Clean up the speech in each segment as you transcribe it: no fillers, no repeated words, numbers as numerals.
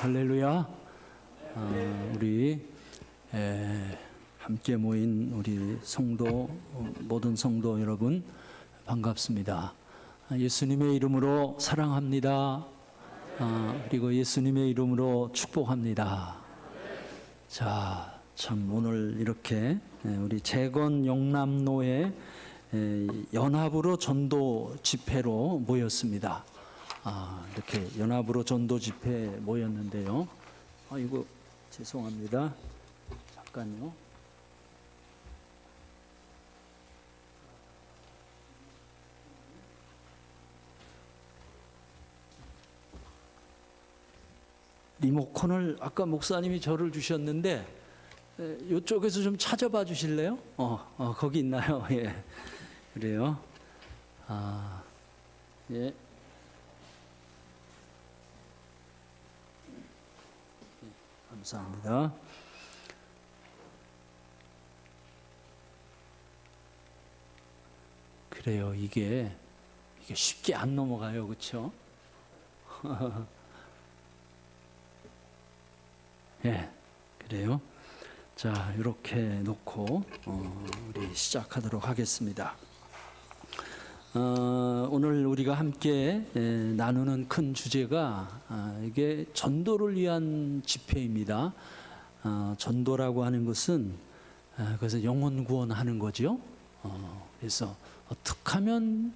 할렐루야. 우리 함께 모인 우리 성도, 모든 성도 여러분 반갑습니다. 예수님의 이름으로 사랑합니다. 그리고 예수님의 이름으로 축복합니다. 자, 참 오늘 이렇게 우리 재건 영남로에 연합으로 전도 집회로 모였습니다. 이렇게 연합으로 전도 집회 모였는데요. 이거 죄송합니다. 잠깐요. 리모컨을 아까 목사님이 저를 주셨는데 이쪽에서 좀 찾아봐 주실래요? 거기 있나요? 예, 그래요. 예. 감사합니다. 그래요. 이게 쉽게 안 넘어가요, 그렇죠? 예, 그래요. 자, 이렇게 놓고 우리 시작하도록 하겠습니다. 오늘 우리가 함께 나누는 큰 주제가 이게 전도를 위한 집회입니다. 전도라고 하는 것은 그래서 영혼 구원하는 거죠. 그래서 어떻게 하면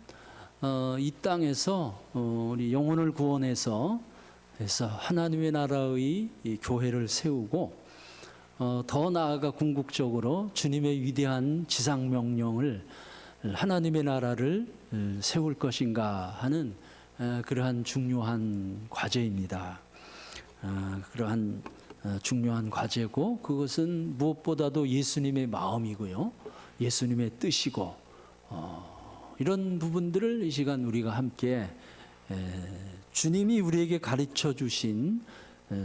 이 땅에서 우리 영혼을 구원해서 그래서 하나님의 나라의 이 교회를 세우고 더 나아가 궁극적으로 주님의 위대한 지상 명령을 하나님의 나라를 세울 것인가 하는 그러한 중요한 과제입니다. 그러한 중요한 과제고 그것은 무엇보다도 예수님의 마음이고요. 예수님의 뜻이고 이런 부분들을 이 시간 우리가 함께 주님이 우리에게 가르쳐 주신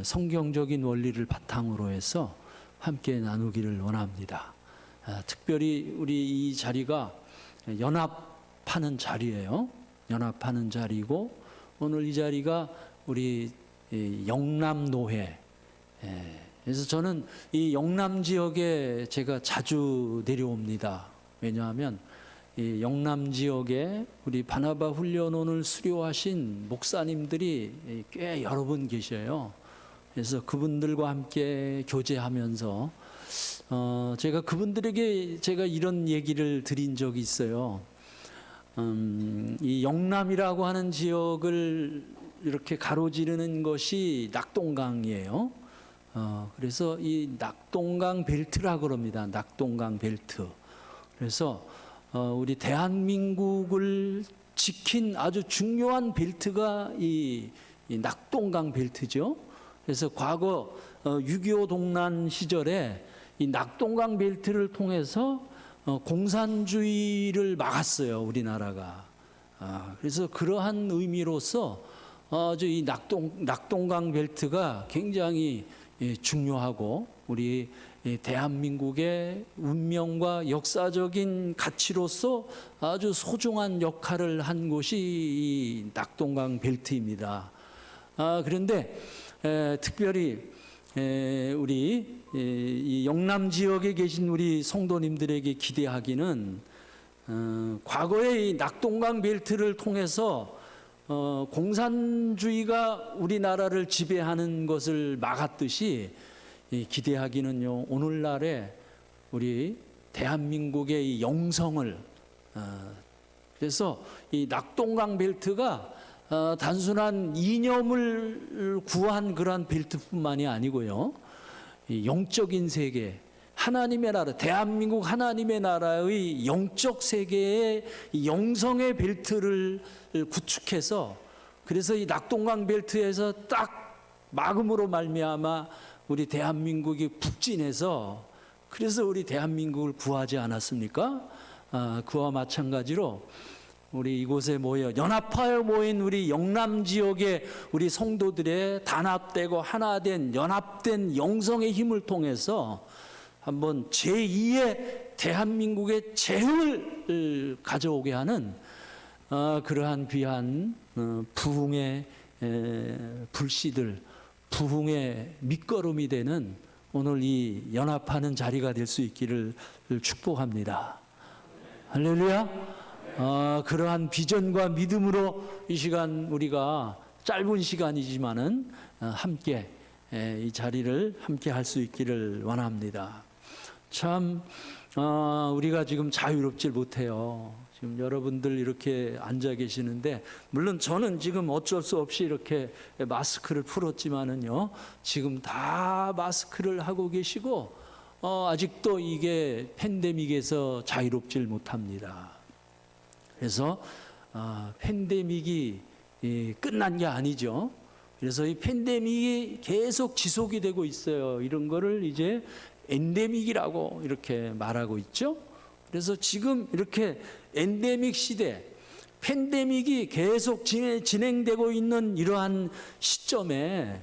성경적인 원리를 바탕으로 해서 함께 나누기를 원합니다. 특별히 우리 이 자리가 연합하는 자리예요. 연합하는 자리고 오늘 이 자리가 우리 영남노회. 그래서 저는 이 영남 지역에 제가 자주 내려옵니다. 왜냐하면 이 영남 지역에 우리 바나바 훈련원을 수료하신 목사님들이 꽤 여러 분 계셔요. 그래서 그분들과 함께 교제하면서 제가 그분들에게 제가 이런 얘기를 드린 적이 있어요. 이 영남이라고 하는 지역을 이렇게 가로지르는 것이 낙동강이에요. 그래서 이 낙동강 벨트라고 그럽니다. 낙동강 벨트. 그래서 우리 대한민국을 지킨 아주 중요한 벨트가 이 낙동강 벨트죠. 그래서 과거 6.25 동란 시절에 이 낙동강 벨트를 통해서 공산주의를 막았어요, 우리나라가. 그래서 그러한 의미로서 아주 이 낙동강 벨트가 굉장히 중요하고 우리 대한민국의 운명과 역사적인 가치로서 아주 소중한 역할을 한 곳이 이 낙동강 벨트입니다. 그런데 특별히 우리 이 영남 지역에 계신 우리 성도님들에게 기대하기는 과거의 이 낙동강 벨트를 통해서 공산주의가 우리나라를 지배하는 것을 막았듯이 기대하기는요, 오늘날에 우리 대한민국의 이 영성을 그래서 이 낙동강 벨트가 단순한 이념을 구한 그러한 벨트뿐만이 아니고요, 이 영적인 세계, 하나님의 나라, 대한민국 하나님의 나라의 영적 세계의 영성의 벨트를 구축해서 그래서 이 낙동강 벨트에서 딱 막음으로 말미암아 우리 대한민국이 북진해서 그래서 우리 대한민국을 구하지 않았습니까? 그와 마찬가지로 우리 이곳에 모여 연합하여 모인 우리 영남 지역의 우리 성도들의 단합되고 하나된 연합된 영성의 힘을 통해서 한번 제2의 대한민국의 재흥을 가져오게 하는 그러한 귀한 부흥의 불씨들 부흥의 밑거름이 되는 오늘 이 연합하는 자리가 될 수 있기를 축복합니다. 할렐루야. 그러한 비전과 믿음으로 이 시간 우리가 짧은 시간이지만은 함께 이 자리를 함께 할 수 있기를 원합니다. 참 우리가 지금 자유롭질 못해요. 지금 여러분들 이렇게 앉아 계시는데, 물론 저는 지금 어쩔 수 없이 이렇게 마스크를 풀었지만은요, 지금 다 마스크를 하고 계시고 아직도 이게 팬데믹에서 자유롭질 못합니다. 그래서 팬데믹이 끝난 게 아니죠. 그래서 이 팬데믹이 계속 지속이 되고 있어요. 이런 거를 이제 엔데믹이라고 이렇게 말하고 있죠. 그래서 지금 이렇게 엔데믹 시대, 팬데믹이 계속 진행되고 있는 이러한 시점에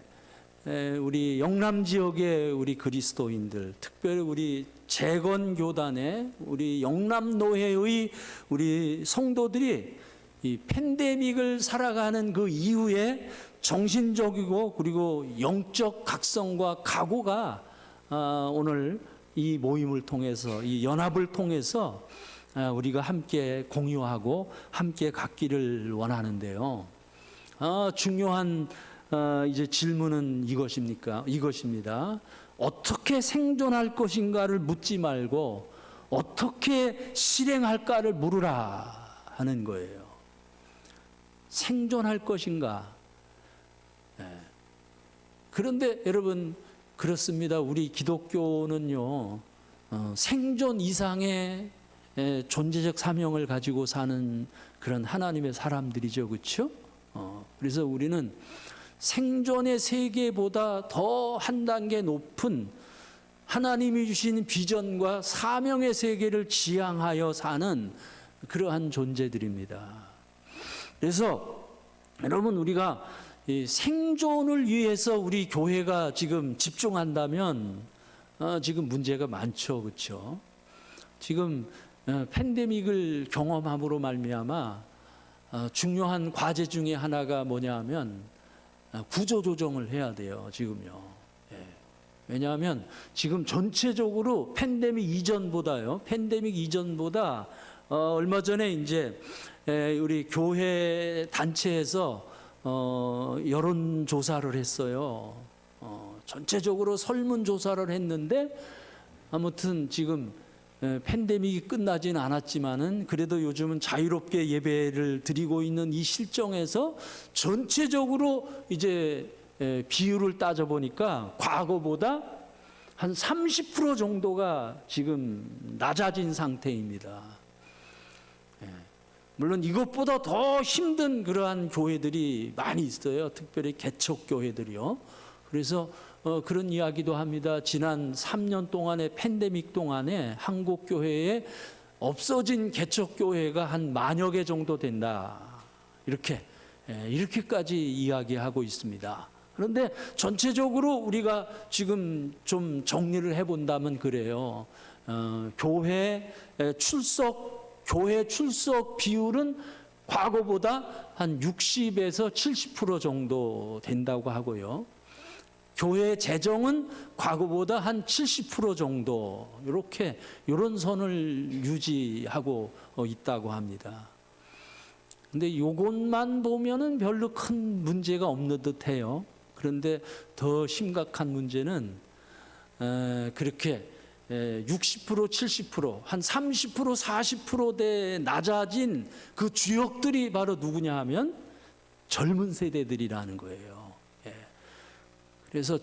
우리 영남 지역의 우리 그리스도인들, 특별히 우리 재건교단의 우리 영남노회의 우리 성도들이 이 팬데믹을 살아가는 그 이후에 정신적이고 그리고 영적 각성과 각오가 오늘 이 모임을 통해서, 이 연합을 통해서 우리가 함께 공유하고 함께 갖기를 원하는데요. 중요한 이제 질문은 이것입니다. 어떻게 생존할 것인가를 묻지 말고 어떻게 실행할까를 물으라 하는 거예요. 생존할 것인가? 그런데 여러분, 그렇습니다. 우리 기독교는요, 생존 이상의 존재적 사명을 가지고 사는 그런 하나님의 사람들이죠, 그렇죠? 그래서 우리는 생존의 세계보다 더 한 단계 높은 하나님이 주신 비전과 사명의 세계를 지향하여 사는 그러한 존재들입니다. 그래서 여러분, 우리가 이 생존을 위해서 우리 교회가 지금 집중한다면 지금 문제가 많죠, 그렇죠? 지금 팬데믹을 경험함으로 말미암아 중요한 과제 중에 하나가 뭐냐하면 구조조정을 해야 돼요, 지금요. 왜냐하면 지금 전체적으로 팬데믹 이전보다 얼마 전에 이제 우리 교회 단체에서 여론조사를 했어요. 전체적으로 설문조사를 했는데 아무튼 지금 팬데믹이 끝나지는 않았지만은 그래도 요즘은 자유롭게 예배를 드리고 있는 이 실정에서 전체적으로 이제 비율을 따져보니까 과거보다 한 30% 정도가 지금 낮아진 상태입니다. 물론 이것보다 더 힘든 그러한 교회들이 많이 있어요. 특별히 개척교회들이요. 그래서 그런 이야기도 합니다. 지난 3년 동안의 팬데믹 동안에 한국 교회에 없어진 개척교회가 한 10,000여 개 정도 된다. 이렇게까지 이야기하고 있습니다. 그런데 전체적으로 우리가 지금 좀 정리를 해본다면 그래요. 교회 출석 비율은 과거보다 한 60에서 70% 정도 된다고 하고요. 교회 재정은 과거보다 한 70% 정도 이런 선을 유지하고 있다고 합니다. 근데 이것만 보면은 별로 큰 문제가 없는 듯해요. 그런데 더 심각한 문제는 그렇게 60%, 70%, 한 30%, 40%대 낮아진 그 주역들이 바로 누구냐 하면 젊은 세대들이라는 거예요. 그래서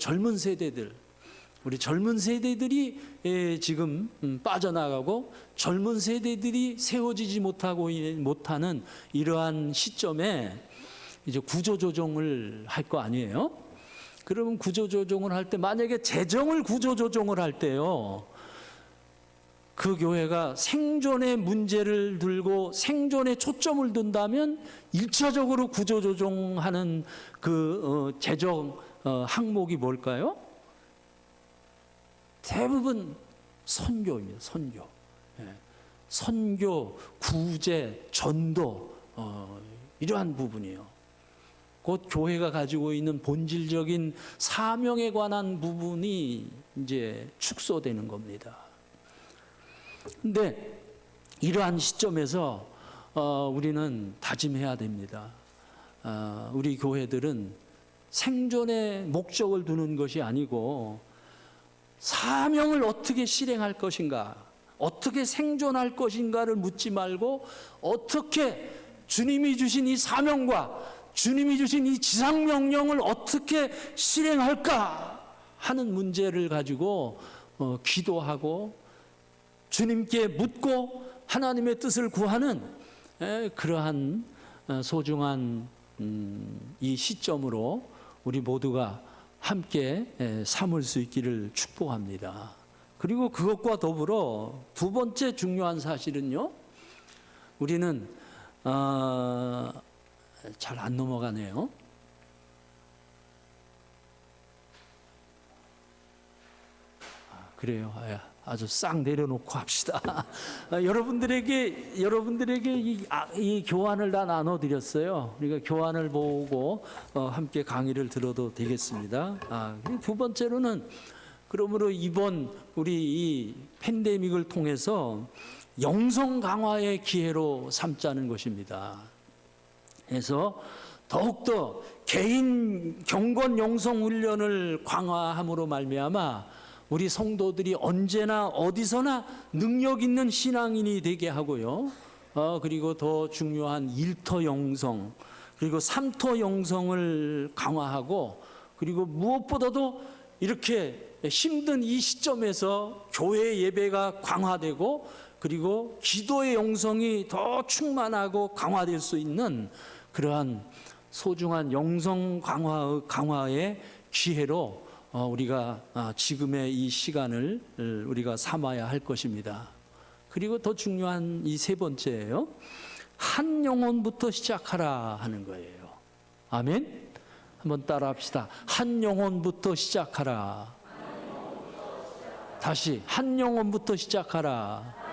우리 젊은 세대들이 지금 빠져나가고 젊은 세대들이 세워지지 못하는 이러한 시점에 이제 구조조정을 할 거 아니에요? 그러면 구조조정을 할 때 만약에 재정을 구조조정을 할 때요, 그 교회가 생존의 문제를 들고 생존에 초점을 둔다면 1차적으로 구조조정하는 그 재정 항목이 뭘까요? 대부분 선교입니다. 선교, 구제, 전도 이러한 부분이에요. 곧 교회가 가지고 있는 본질적인 사명에 관한 부분이 이제 축소되는 겁니다. 근데 이러한 시점에서 우리는 다짐해야 됩니다. 우리 교회들은 생존의 목적을 두는 것이 아니고 사명을 어떻게 실행할 것인가, 어떻게 생존할 것인가를 묻지 말고 어떻게 주님이 주신 이 사명과 주님이 주신 이 지상명령을 어떻게 실행할까 하는 문제를 가지고 기도하고 주님께 묻고 하나님의 뜻을 구하는 그러한 소중한 이 시점으로 우리 모두가 함께 삼을 수 있기를 축복합니다. 그리고 그것과 더불어 두 번째 중요한 사실은요, 우리는 잘 안 넘어가네요. 그래요. 아주 싹 내려놓고 합시다. 여러분들에게 이 교환을 다 나눠드렸어요. 그러니까 교환을 보고 함께 강의를 들어도 되겠습니다. 두 번째로는 그러므로 이번 우리 이 팬데믹을 통해서 영성 강화의 기회로 삼자는 것입니다. 그래서 더욱더 개인 경건 영성 훈련을 강화함으로 말미암아 우리 성도들이 언제나 어디서나 능력 있는 신앙인이 되게 하고요. 그리고 더 중요한 1토 영성, 그리고 3토 영성을 강화하고, 그리고 무엇보다도 이렇게 힘든 이 시점에서 교회 예배가 강화되고, 그리고 기도의 영성이 더 충만하고 강화될 수 있는 그러한 소중한 영성 강화의 기회로 우리가 지금의 이 시간을 우리가 삼아야 할 것입니다. 그리고 더 중요한 이 세 번째예요. 한 영혼부터 시작하라 하는 거예요. 아멘? 한번 따라 합시다. 한 영혼부터 시작하라. 다시 한 영혼부터 시작하라.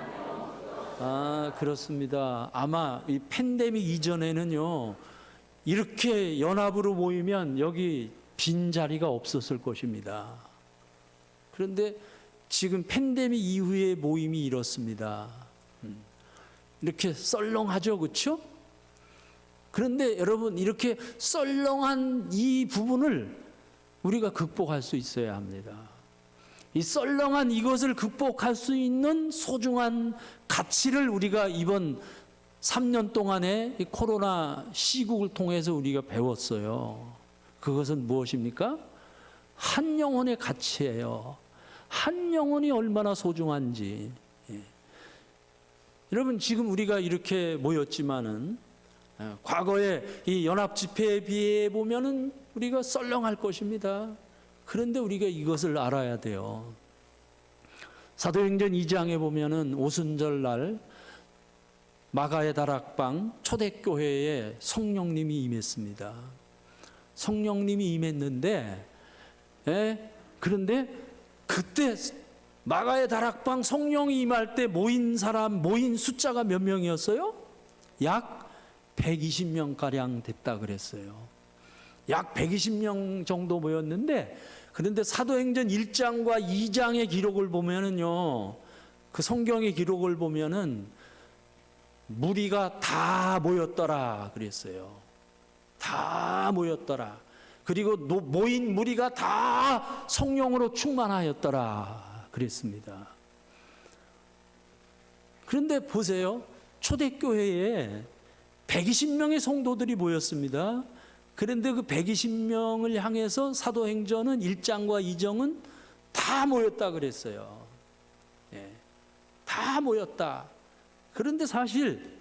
그렇습니다. 아마 이 팬데믹 이전에는요, 이렇게 연합으로 모이면 여기 빈 자리가 없었을 것입니다. 그런데 지금 팬데믹 이후의 모임이 이렇습니다. 이렇게 썰렁하죠, 그렇죠? 그런데 여러분, 이렇게 썰렁한 이 부분을 우리가 극복할 수 있어야 합니다. 이 썰렁한 이것을 극복할 수 있는 소중한 가치를 우리가 이번 3년 동안의 이 코로나 시국을 통해서 우리가 배웠어요. 그것은 무엇입니까? 한 영혼의 가치예요. 한 영혼이 얼마나 소중한지. 여러분, 지금 우리가 이렇게 모였지만은 과거의 이 연합 집회에 비해 보면은 우리가 썰렁할 것입니다. 그런데 우리가 이것을 알아야 돼요. 사도행전 2장에 보면은 오순절 날 마가의 다락방 초대교회에 성령님이 임했습니다. 성령님이 임했는데, 그런데 그때 마가의 다락방 성령이 임할 때 모인 숫자가 몇 명이었어요? 약 120명가량 됐다 그랬어요. 약 120명 정도 모였는데, 그런데 사도행전 1장과 2장의 기록을 보면은요, 그 성경의 기록을 보면은 무리가 다 모였더라 그랬어요. 다 모였더라. 그리고 모인 무리가 다 성령으로 충만하였더라 그랬습니다. 그런데 보세요. 초대교회에 120명의 성도들이 모였습니다. 그런데 그 120명을 향해서 사도행전은 1장과 2장은 다 모였다 그랬어요. 다 모였다. 그런데 사실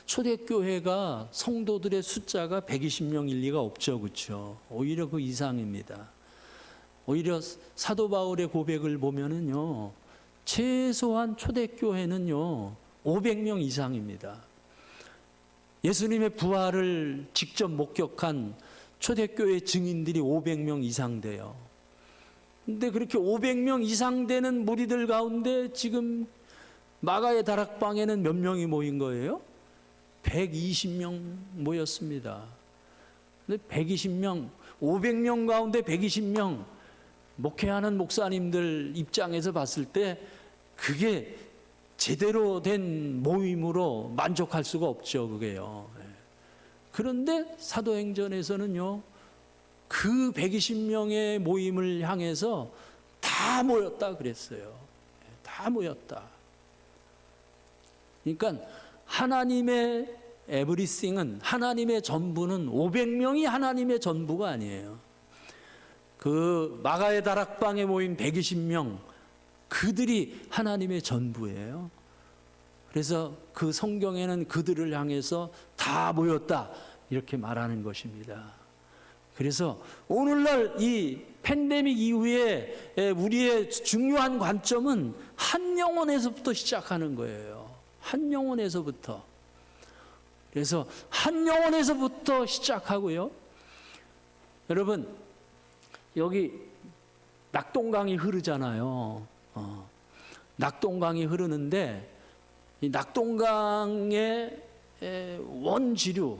초대교회가 성도들의 숫자가 120명일 리가 없죠, 그렇죠? 오히려 그 이상입니다. 오히려 사도 바울의 고백을 보면은요, 최소한 초대교회는요 500명 이상입니다. 예수님의 부활을 직접 목격한 초대교회 증인들이 500명 이상 돼요. 근데 그렇게 500명 이상 되는 무리들 가운데 지금 마가의 다락방에는 몇 명이 모인 거예요? 120명 모였습니다. 근데 120명, 500명 가운데 120명 목회하는 목사님들 입장에서 봤을 때 그게 제대로 된 모임으로 만족할 수가 없죠, 그게요. 그런데 사도행전에서는요, 그 120명의 모임을 향해서 다 모였다 그랬어요. 다 모였다. 그러니까 하나님의 에브리싱은, 하나님의 전부는 500명이 하나님의 전부가 아니에요. 그 마가의 다락방에 모인 120명, 그들이 하나님의 전부예요. 그래서 그 성경에는 그들을 향해서 다 모였다 이렇게 말하는 것입니다. 그래서 오늘날 이 팬데믹 이후에 우리의 중요한 관점은 한 영혼에서부터 시작하는 거예요. 한 영혼에서부터. 그래서 한 영혼에서부터 시작하고요. 여러분, 여기 낙동강이 흐르잖아요. 낙동강이 흐르는데 이 낙동강의 원지류,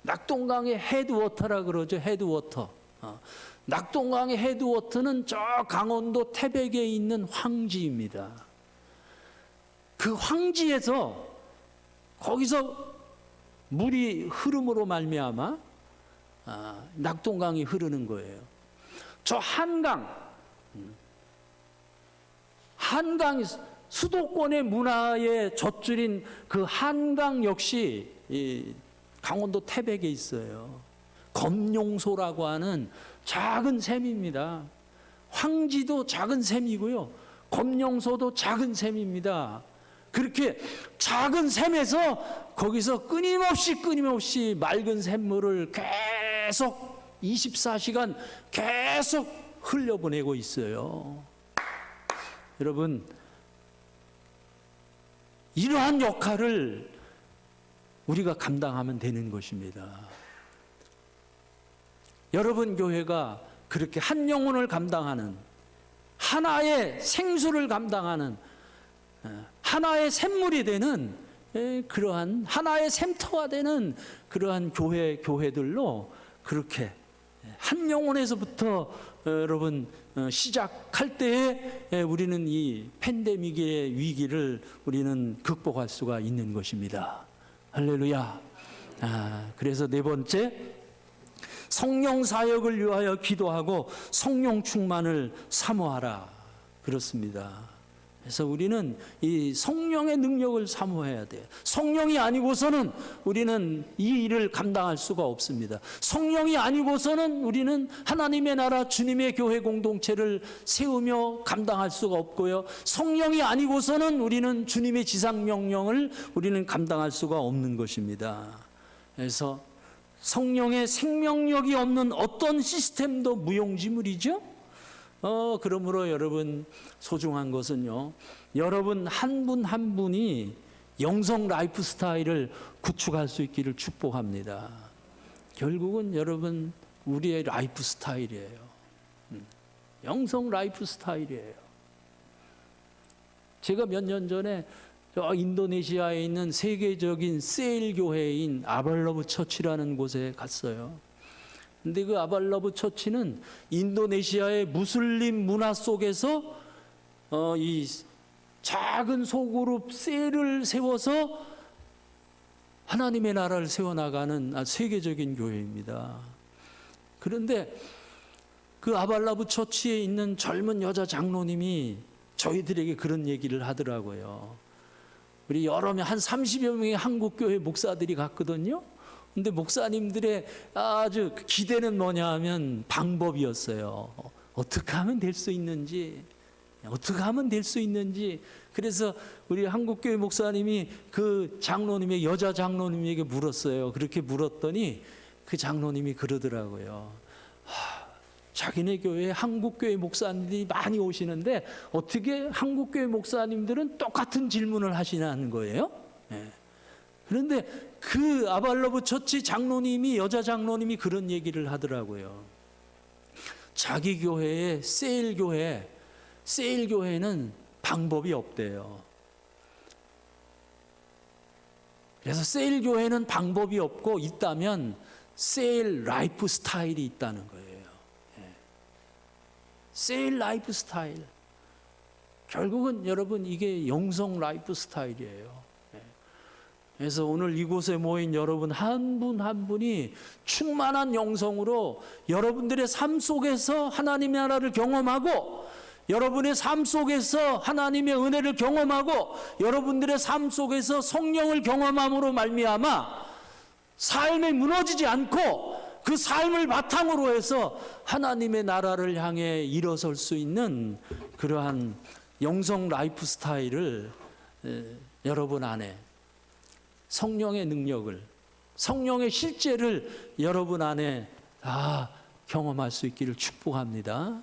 낙동강의 헤드워터라 그러죠. 헤드워터. 낙동강의 헤드워터는 저 강원도 태백에 있는 황지입니다. 그 황지에서 거기서 물이 흐름으로 말미암아 낙동강이 흐르는 거예요. 저 한강 수도권의 문화의 젖줄인 그 한강 역시 이 강원도 태백에 있어요. 검룡소라고 하는 작은 샘입니다. 황지도 작은 샘이고요. 검룡소도 작은 샘입니다. 그렇게 작은 샘에서 거기서 끊임없이 맑은 샘물을 계속 24시간 계속 흘려보내고 있어요. 여러분, 이러한 역할을 우리가 감당하면 되는 것입니다. 여러분 교회가 그렇게 한 영혼을 감당하는, 하나의 생수를 감당하는, 하나의 샘물이 되는 그러한 하나의 샘터가 되는 그러한 교회들로 그렇게 한 영혼에서부터 여러분 시작할 때에 우리는 이 팬데믹의 위기를 우리는 극복할 수가 있는 것입니다. 할렐루야. 그래서 네 번째, 성령 사역을 위하여 기도하고 성령 충만을 사모하라 그렇습니다. 그래서 우리는 이 성령의 능력을 사모해야 돼요. 성령이 아니고서는 우리는 이 일을 감당할 수가 없습니다. 성령이 아니고서는 우리는 하나님의 나라 주님의 교회 공동체를 세우며 감당할 수가 없고요. 성령이 아니고서는 우리는 주님의 지상명령을 우리는 감당할 수가 없는 것입니다. 그래서 성령의 생명력이 없는 어떤 시스템도 무용지물이죠. 그러므로 여러분 소중한 것은요, 여러분 한 분 한 분이 영성 라이프 스타일을 구축할 수 있기를 축복합니다. 결국은 여러분 우리의 라이프 스타일이에요. 영성 라이프 스타일이에요. 제가 몇 년 전에 인도네시아에 있는 세계적인 세일 교회인 아발러브 처치라는 곳에 갔어요. 근데 그 아발러브 처치는 인도네시아의 무슬림 문화 속에서 이 작은 소그룹 셀을 세워서 하나님의 나라를 세워나가는 세계적인 교회입니다. 그런데 그 아발러브 처치에 있는 젊은 여자 장로님이 저희들에게 그런 얘기를 하더라고요. 우리 여러 명, 한 30여 명의 한국교회 목사들이 갔거든요. 근데 목사님들의 아주 기대는 뭐냐 하면 방법이었어요. 어떻게 하면 될 수 있는지, 어떻게 하면 될 수 있는지. 그래서 우리 한국교회 목사님이 그 장로님의, 여자 장로님에게 물었어요. 그렇게 물었더니 그 장로님이 그러더라고요. 자기네 교회에 한국교회 목사님들이 많이 오시는데 어떻게 한국교회 목사님들은 똑같은 질문을 하시냐는 거예요. 네. 그런데 그 아발러브 처치 장로님이, 여자 장로님이 그런 얘기를 하더라고요. 자기 교회의 세일 교회는 방법이 없대요. 그래서 세일 교회는 방법이 없고 있다면 세일 라이프 스타일이 있다는 거예요. 세일 라이프 스타일. 결국은 여러분 이게 영성 라이프 스타일이에요. 그래서 오늘 이곳에 모인 여러분 한 분 한 분이 충만한 영성으로 여러분들의 삶 속에서 하나님의 나라를 경험하고, 여러분의 삶 속에서 하나님의 은혜를 경험하고, 여러분들의 삶 속에서 성령을 경험함으로 말미암아 삶이 무너지지 않고 그 삶을 바탕으로 해서 하나님의 나라를 향해 일어설 수 있는 그러한 영성 라이프 스타일을 여러분 안에, 성령의 능력을, 성령의 실제를 여러분 안에 다 경험할 수 있기를 축복합니다.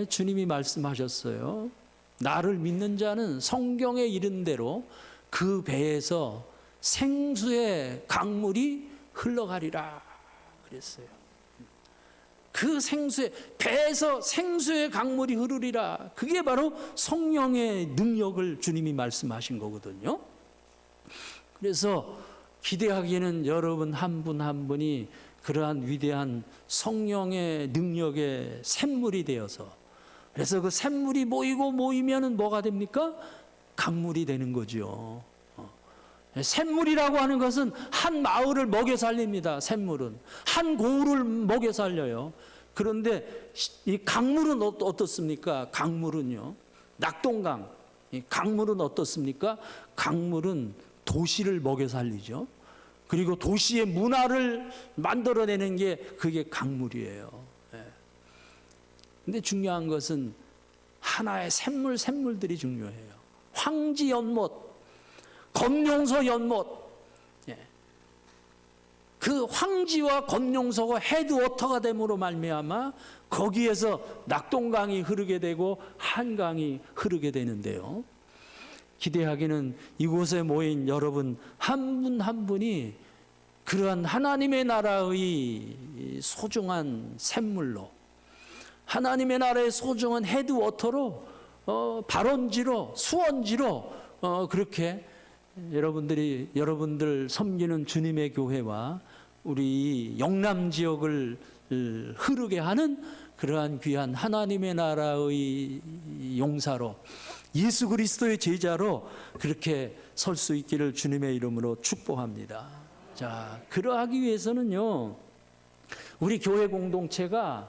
주님이 말씀하셨어요. 나를 믿는 자는 성경에 이른 대로 그 배에서 생수의 강물이 흘러가리라 그랬어요. 그 생수의 배에서 생수의 강물이 흐르리라. 그게 바로 성령의 능력을 주님이 말씀하신 거거든요. 그래서 기대하기에는 여러분 한 분 한 분이 그러한 위대한 성령의 능력의 샘물이 되어서, 그래서 그 샘물이 모이고 모이면은 뭐가 됩니까? 강물이 되는 거죠. 샘물이라고 하는 것은 한 마을을 먹여 살립니다. 샘물은 한 고을을 먹여 살려요. 그런데 이 강물은 어떻습니까? 강물은요, 낙동강, 이 강물은 어떻습니까? 강물은 도시를 먹여 살리죠. 그리고 도시의 문화를 만들어내는 게 그게 강물이에요. 근데 중요한 것은 하나의 샘물들이 중요해요. 황지 연못, 검룡소 연못. 그 황지와 검룡소가 헤드워터가 됨으로 말미암아 거기에서 낙동강이 흐르게 되고 한강이 흐르게 되는데요. 기대하기는 이곳에 모인 여러분 한 분 한 분이 그러한 하나님의 나라의 소중한 샘물로, 하나님의 나라의 소중한 헤드워터로, 발원지로, 수원지로 그렇게 여러분들 섬기는 주님의 교회와 우리 영남 지역을 흐르게 하는 그러한 귀한 하나님의 나라의 용사로, 예수 그리스도의 제자로 그렇게 설 수 있기를 주님의 이름으로 축복합니다. 자, 그러하기 위해서는요, 우리 교회 공동체가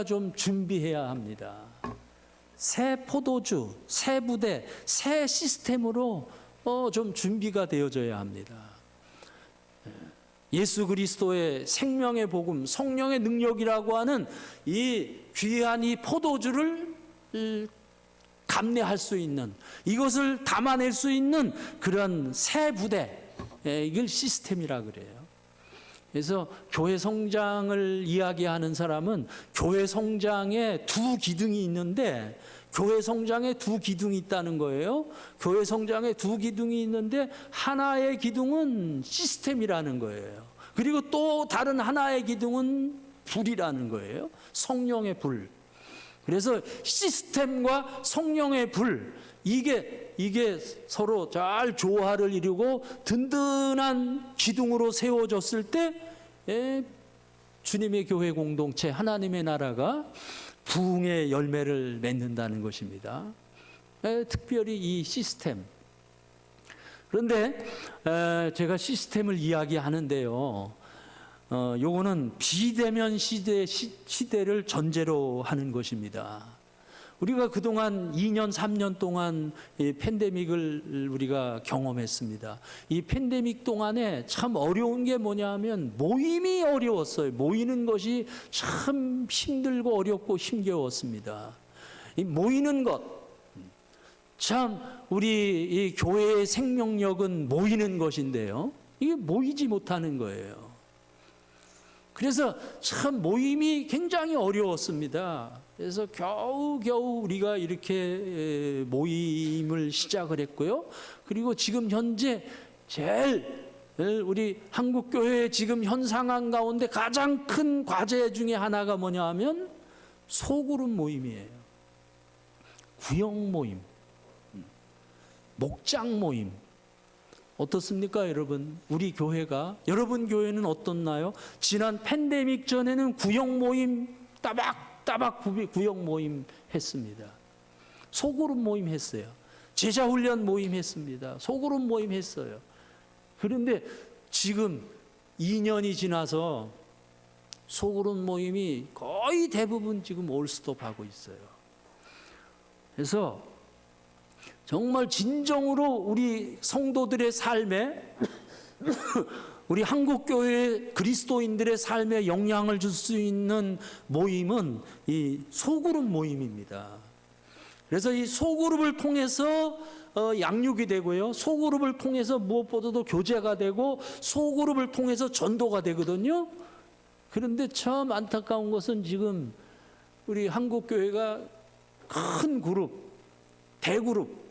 좀 준비해야 합니다. 새 포도주, 새 부대, 새 시스템으로 좀 준비가 되어져야 합니다. 예수 그리스도의 생명의 복음, 성령의 능력이라고 하는 이 귀한 이 포도주를 감내할 수 있는, 이것을 담아낼 수 있는 그런 새 부대, 이걸 시스템이라 그래요. 그래서 교회 성장을 이야기하는 사람은 교회 성장에 두 기둥이 있는데, 교회 성장에 두 기둥이 있다는 거예요. 교회 성장에 두 기둥이 있는데 하나의 기둥은 시스템이라는 거예요. 그리고 또 다른 하나의 기둥은 불이라는 거예요. 성령의 불. 그래서 시스템과 성령의 불, 이게 서로 잘 조화를 이루고 든든한 기둥으로 세워졌을 때 주님의 교회 공동체, 하나님의 나라가 부흥의 열매를 맺는다는 것입니다. 특별히 이 시스템. 그런데 제가 시스템을 이야기하는데요, 요거는 비대면 시대를 전제로 하는 것입니다. 우리가 그동안 2년, 3년 동안 이 팬데믹을 우리가 경험했습니다. 이 팬데믹 동안에 참 어려운 게 뭐냐 하면 모임이 어려웠어요. 모이는 것이 참 힘들고 어렵고 힘겨웠습니다. 이 모이는 것, 참 우리 이 교회의 생명력은 모이는 것인데요, 이게 모이지 못하는 거예요. 그래서 참 모임이 굉장히 어려웠습니다. 그래서 겨우 우리가 이렇게 모임을 시작을 했고요. 그리고 지금 현재 제일 우리 한국교회의 지금 현 상황 가운데 가장 큰 과제 중에 하나가 뭐냐 하면 소그룹 모임이에요. 구역 모임, 목장 모임, 어떻습니까, 여러분? 우리 교회가, 여러분 교회는 어떻나요? 지난 팬데믹 전에는 구역 모임 따박따박 구역 모임 했습니다. 소그룹 모임 했어요. 제자 훈련 모임 했습니다. 소그룹 모임 했어요. 그런데 지금 2년이 지나서 소그룹 모임이 거의 대부분 지금 올스톱하고 있어요. 그래서 정말 진정으로 우리 성도들의 삶에 우리 한국교회 그리스도인들의 삶에 영향을 줄 수 있는 모임은 이 소그룹 모임입니다. 그래서 이 소그룹을 통해서 양육이 되고요, 소그룹을 통해서 무엇보다도 교제가 되고, 소그룹을 통해서 전도가 되거든요. 그런데 참 안타까운 것은 지금 우리 한국교회가 큰 그룹, 대그룹,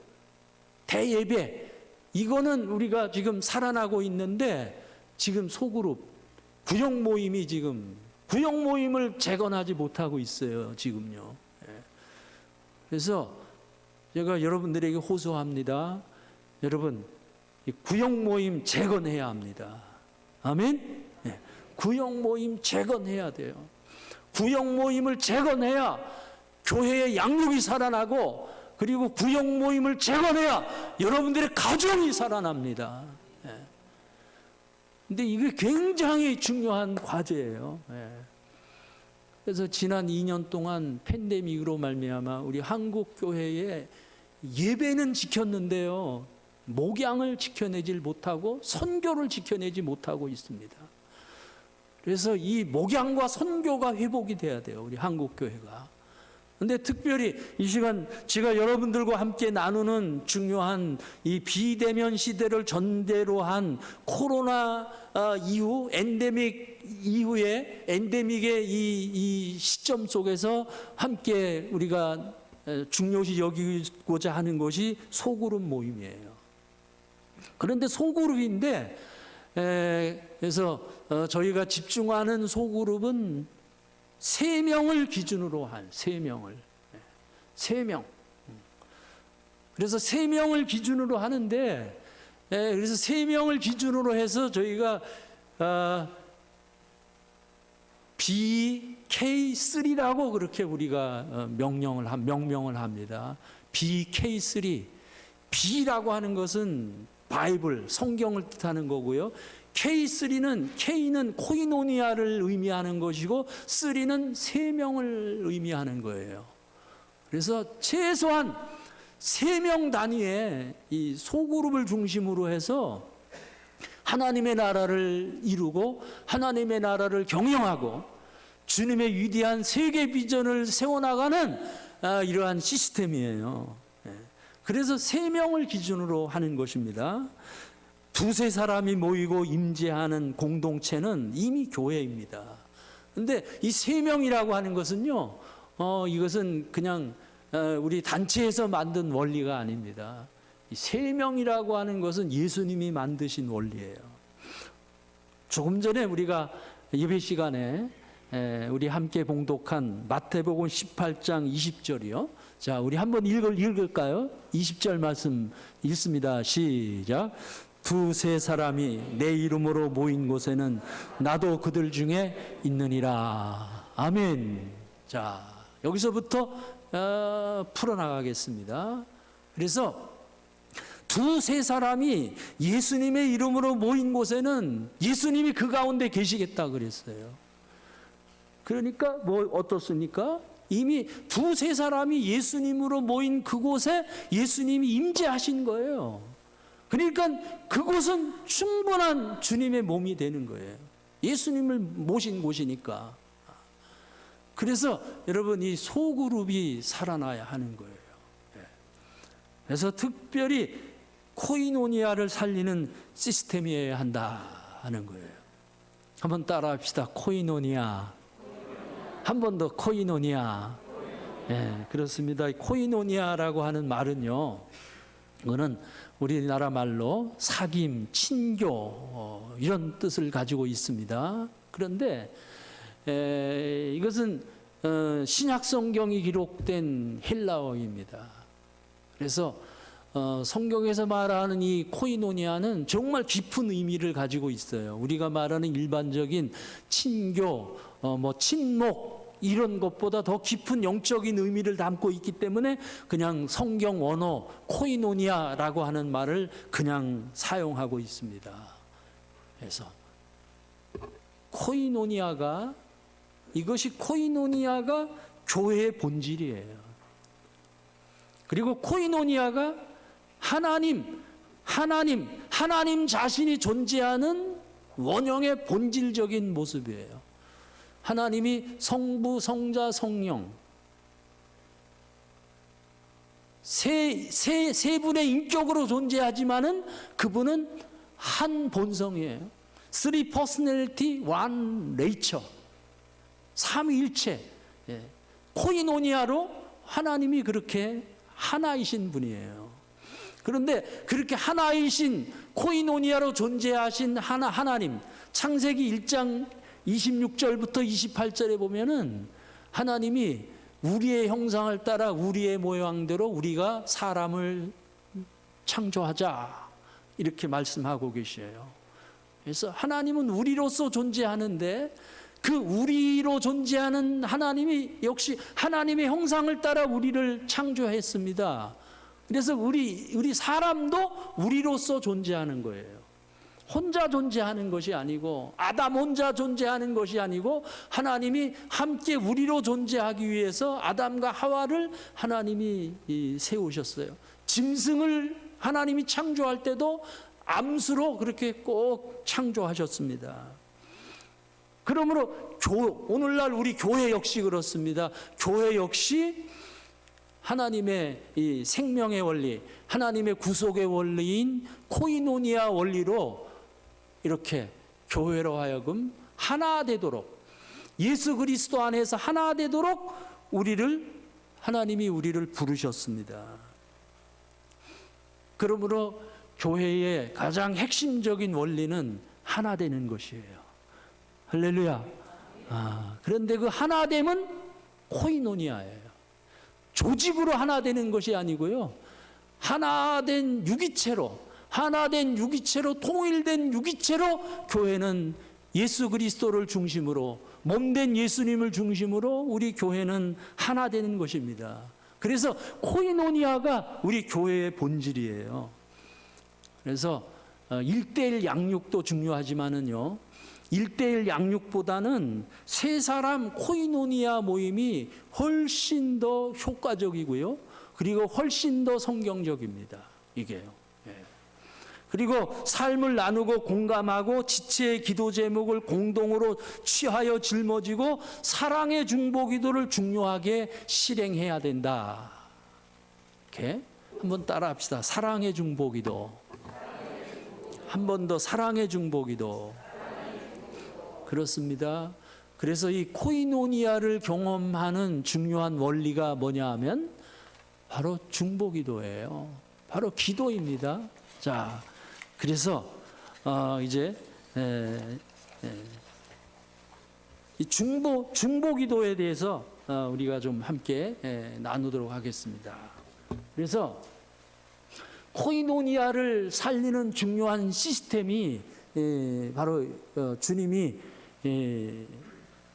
대예배, 이거는 우리가 지금 살아나고 있는데, 지금 소그룹, 구역 모임이 지금 구역 모임을 재건하지 못하고 있어요, 지금요. 그래서 제가 여러분들에게 호소합니다. 여러분, 이 구역 모임 재건해야 합니다. 아멘? 네. 구역 모임 재건해야 돼요. 구역 모임을 재건해야 교회의 양육이 살아나고, 그리고 구역 모임을 재건해야 여러분들의 가정이 살아납니다. 근데 이게 굉장히 중요한 과제예요. 그래서 지난 2년 동안 팬데믹으로 말미암아 우리 한국 교회의 예배는 지켰는데요, 목양을 지켜내질 못하고 선교를 지켜내지 못하고 있습니다. 그래서 이 목양과 선교가 회복이 돼야 돼요, 우리 한국 교회가. 근데 특별히 이 시간 제가 여러분들과 함께 나누는 중요한 이 비대면 시대를 전제로 한 코로나 이후, 엔데믹 이후에, 엔데믹의 이 시점 속에서 함께 우리가 중요시 여기고자 하는 것이 소그룹 모임이에요. 그런데 소그룹인데, 그래서 저희가 집중하는 소그룹은 3명을 기준으로 한, 3명을. 3명. 그래서 3명을 기준으로 하는데, 그래서 3명을 기준으로 해서 저희가 BK3라고 그렇게 우리가 명명을 합니다. BK3. B라고 하는 것은 바이블, 성경을 뜻하는 거고요. K3는, K는 코이노니아를 의미하는 것이고, 3는 3명을 의미하는 거예요. 그래서 최소한 3명 단위의 이 소그룹을 중심으로 해서 하나님의 나라를 이루고, 하나님의 나라를 경영하고, 주님의 위대한 세계 비전을 세워나가는 이러한 시스템이에요. 그래서 3명을 기준으로 하는 것입니다. 두세 사람이 모이고 임재하는 공동체는 이미 교회입니다. 그런데 이 3명이라고 하는 것은요, 이것은 그냥 우리 단체에서 만든 원리가 아닙니다. 이 3명이라고 하는 것은 예수님이 만드신 원리예요. 조금 전에 우리가 예배 시간에 우리 함께 봉독한 마태복음 18장 20절이요. 자, 우리 한번 읽을까요? 20절 말씀 읽습니다. 시작. 두세 사람이 내 이름으로 모인 곳에는 나도 그들 중에 있느니라. 아멘. 자, 여기서부터 풀어나가겠습니다. 그래서 두세 사람이 예수님의 이름으로 모인 곳에는 예수님이 그 가운데 계시겠다 그랬어요. 그러니까 뭐 어떻습니까? 이미 두세 사람이 예수님으로 모인 그곳에 예수님이 임재하신 거예요. 그러니까 그곳은 충분한 주님의 몸이 되는 거예요. 예수님을 모신 곳이니까. 그래서 여러분, 이 소그룹이 살아나야 하는 거예요. 그래서 특별히 코이노니아를 살리는 시스템이어야 한다 하는 거예요. 한번 따라 합시다. 코이노니아. 한 번 더 코이노니아. 네, 그렇습니다. 코이노니아라고 하는 말은요, 이거는 우리나라 말로 사귐, 친교 이런 뜻을 가지고 있습니다. 그런데 이것은 신약 성경이 기록된 헬라어입니다. 그래서 성경에서 말하는 이 코이노니아는 정말 깊은 의미를 가지고 있어요. 우리가 말하는 일반적인 친교, 친목 이런 것보다 더 깊은 영적인 의미를 담고 있기 때문에 그냥 성경 원어 코이노니아라고 하는 말을 그냥 사용하고 있습니다. 그래서 이것이 코이노니아가 교회의 본질이에요. 그리고 코이노니아가 하나님 자신이 존재하는 원형의 본질적인 모습이에요. 하나님이 성부, 성자, 성령 세 분의 인격으로 존재하지만은 그분은 한 본성이에요. Three personality, one nature. 삼위일체. 코이노니아로 하나님이 그렇게 하나이신 분이에요. 그런데 그렇게 하나이신 코이노니아로 존재하신 하나님, 창세기 1장 26절부터 28절에 보면은 하나님이 우리의 형상을 따라 우리의 모양대로 우리가 사람을 창조하자 이렇게 말씀하고 계셔요. 그래서 하나님은 우리로서 존재하는데 그 우리로 존재하는 하나님이 역시 하나님의 형상을 따라 우리를 창조했습니다. 그래서 우리 사람도 우리로서 존재하는 거예요. 혼자 존재하는 것이 아니고 아담 혼자 존재하는 것이 아니고 하나님이 함께 우리로 존재하기 위해서 아담과 하와를 하나님이 세우셨어요. 짐승을 하나님이 창조할 때도 암수로 그렇게 꼭 창조하셨습니다. 그러므로 오늘날 우리 교회 역시 그렇습니다. 교회 역시 하나님의 이 생명의 원리, 하나님의 구속의 원리인 코이노니아 원리로 이렇게 교회로 하여금 하나 되도록, 예수 그리스도 안에서 하나 되도록 하나님이 우리를 부르셨습니다. 그러므로 교회의 가장 핵심적인 원리는 하나 되는 것이에요. 할렐루야. 그런데 그 하나됨은 코이노니아예요. 조직으로 하나 되는 것이 아니고요. 하나된 유기체로 통일된 유기체로 교회는 예수 그리스도를 중심으로 몸된 예수님을 중심으로 우리 교회는 하나 되는 것입니다. 그래서 코이노니아가 우리 교회의 본질이에요. 그래서 1:1 양육도 중요하지만은요. 1:1 양육보다는 세 사람 코이노니아 모임이 훨씬 더 효과적이고요. 그리고 훨씬 더 성경적입니다. 이게요. 그리고 삶을 나누고 공감하고 지체의 기도 제목을 공동으로 취하여 짊어지고 사랑의 중보기도를 중요하게 실행해야 된다. 이렇게 한번 따라합시다. 사랑의 중보기도. 한 번 더 사랑의 중보기도. 그렇습니다. 그래서 이 코이노니아를 경험하는 중요한 원리가 뭐냐 하면 바로 중보기도예요. 바로 기도입니다. 자, 그래서 이제 이 중보기도에 대해서 우리가 좀 함께 나누도록 하겠습니다. 그래서 코이노니아를 살리는 중요한 시스템이 바로 주님이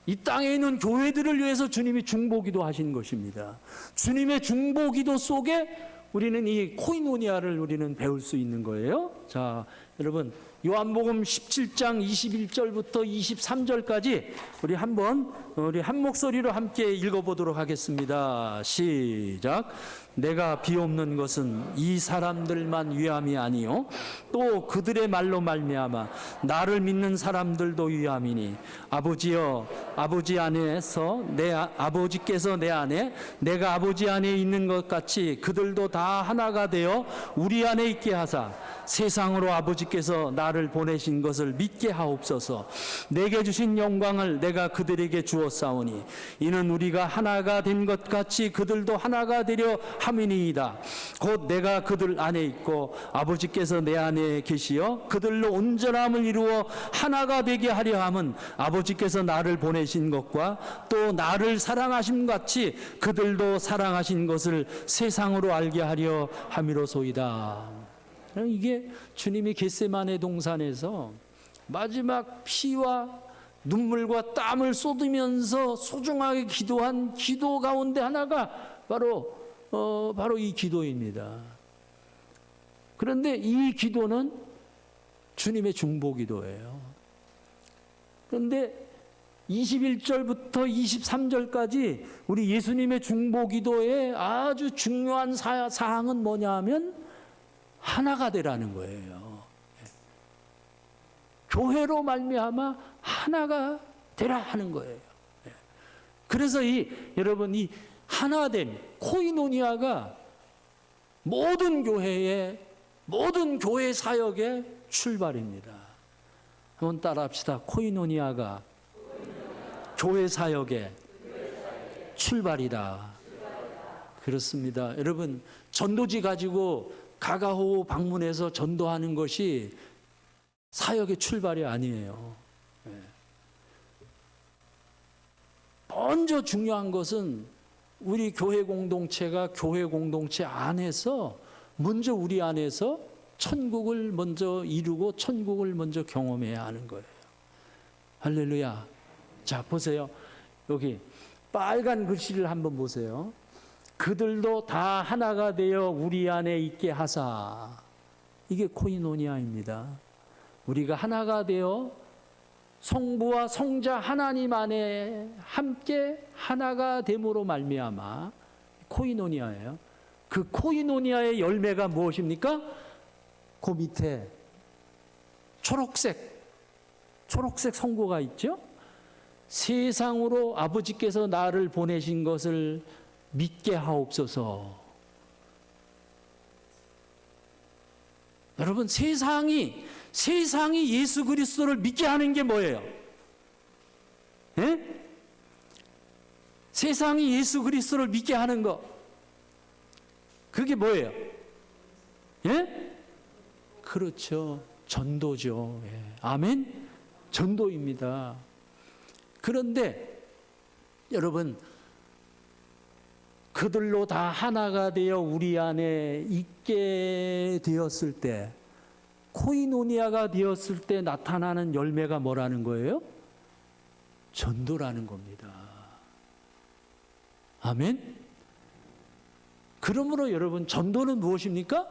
이 땅에 있는 교회들을 위해서 주님이 중보기도 하신 것입니다. 주님의 중보기도 속에 우리는 이 코이노니아를 우리는 배울 수 있는 거예요. 자, 여러분 요한복음 17장 21절부터 23절까지 우리 한 목소리로 함께 읽어보도록 하겠습니다. 시작. 내가 비옵는 것은 이 사람들만 위함이 아니요 또 그들의 말로 말미암아 나를 믿는 사람들도 위함이니 아버지여 아버지 안에서 아버지께서 내 안에 내가 아버지 안에 있는 것 같이 그들도 다 하나가 되어 우리 안에 있게 하사 세상으로 아버지께서 나를 보내신 것을 믿게 하옵소서. 내게 주신 영광을 내가 그들에게 주었사오니 이는 우리가 하나가 된 것 같이 그들도 하나가 되려 함이니이다. 곧 내가 그들 안에 있고 아버지께서 내 안에 계시어 그들로 온전함을 이루어 하나가 되게 하려 함은 아버지께서 나를 보내신 것과 또 나를 사랑하심 같이 그들도 사랑하신 것을 세상으로 알게 하려 함이로소이다. 이게 주님이 겟세마네 동산에서 마지막 피와 눈물과 땀을 쏟으면서 소중하게 기도한 기도 가운데 하나가 바로 이 기도입니다. 그런데 이 기도는 주님의 중보기도예요. 그런데 21절부터 23절까지 우리 예수님의 중보기도의 아주 중요한 사항은 뭐냐 하면 하나가 되라는 거예요. 교회로 말미암아 하나가 되라 하는 거예요. 그래서 여러분 이 하나됨, 코이노니아가 모든 교회 사역의 출발입니다. 한번 따라합시다. 코이노니아가 교회 사역의 출발이다. 그렇습니다. 여러분 전도지 가지고 가가호 방문해서 전도하는 것이 사역의 출발이 아니에요. 먼저 중요한 것은 우리 교회 공동체가 교회 공동체 안에서 먼저 우리 안에서 천국을 먼저 이루고 천국을 먼저 경험해야 하는 거예요. 할렐루야. 자, 보세요. 여기 빨간 글씨를 한번 보세요. 그들도 다 하나가 되어 우리 안에 있게 하사. 이게 코이노니아입니다. 우리가 하나가 되어 성부와 성자 하나님 안에 함께 하나가 됨으로 말미암아 코이노니아예요. 그 코이노니아의 열매가 무엇입니까? 그 밑에 초록색 성고가 있죠? 세상으로 아버지께서 나를 보내신 것을 믿게 하옵소서. 여러분 세상이 예수 그리스도를 믿게 하는 게 뭐예요? 예? 세상이 예수 그리스도를 믿게 하는 거 그게 뭐예요? 예? 그렇죠. 전도죠. 예. 아멘? 전도입니다. 그런데 여러분 그들로 다 하나가 되어 우리 안에 있게 되었을 때 코이노니아가 되었을 때 나타나는 열매가 뭐라는 거예요? 전도라는 겁니다. 아멘? 그러므로 여러분 전도는 무엇입니까?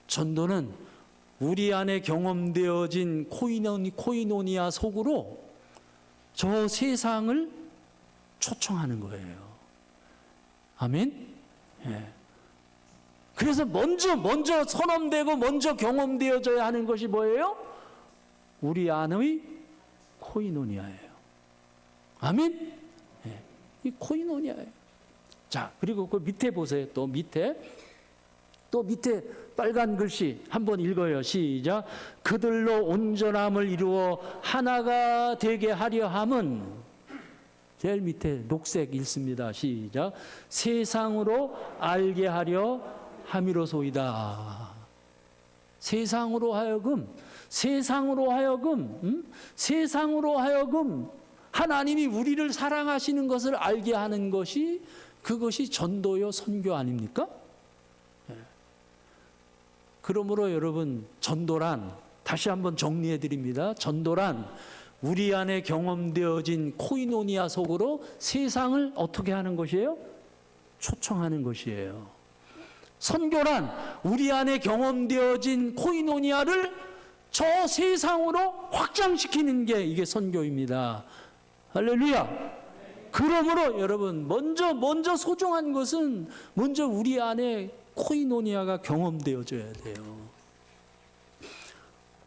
전도는 우리 안에 경험되어진 코이노니아 속으로 저 세상을 초청하는 거예요. 아멘? 예. 그래서 먼저 선언되고 먼저 경험되어져야 하는 것이 뭐예요? 우리 안의 코이노니아예요. 아멘? 예. 이 코이노니아예요. 자, 그리고 그 밑에 보세요. 또 밑에 빨간 글씨 한번 읽어요. 시작. 그들로 온전함을 이루어 하나가 되게 하려 함은 제일 밑에 녹색 읽습니다. 시작. 세상으로 알게 하려 함이로소이다. 세상으로 하여금 하나님이 우리를 사랑하시는 것을 알게 하는 것이 그것이 전도요 선교 아닙니까? 그러므로 여러분 전도란 다시 한번 정리해 드립니다. 전도란 우리 안에 경험되어진 코이노니아 속으로 세상을 어떻게 하는 것이에요? 초청하는 것이에요. 선교란 우리 안에 경험되어진 코이노니아를 저 세상으로 확장시키는 게 이게 선교입니다. 할렐루야. 그러므로 여러분 먼저 소중한 것은 먼저 우리 안에 코이노니아가 경험되어져야 돼요.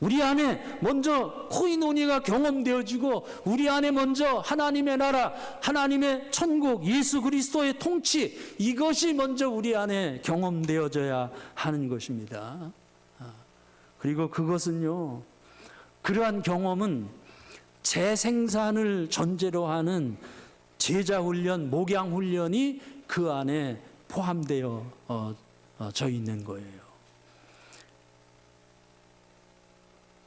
우리 안에 먼저 코이노니아가 경험되어지고 우리 안에 먼저 하나님의 나라, 하나님의 천국, 예수 그리스도의 통치 이것이 먼저 우리 안에 경험되어져야 하는 것입니다. 그리고 그것은요, 그러한 경험은 재생산을 전제로 하는 제자훈련, 목양훈련이 그 안에 포함되어 져 있는 거예요.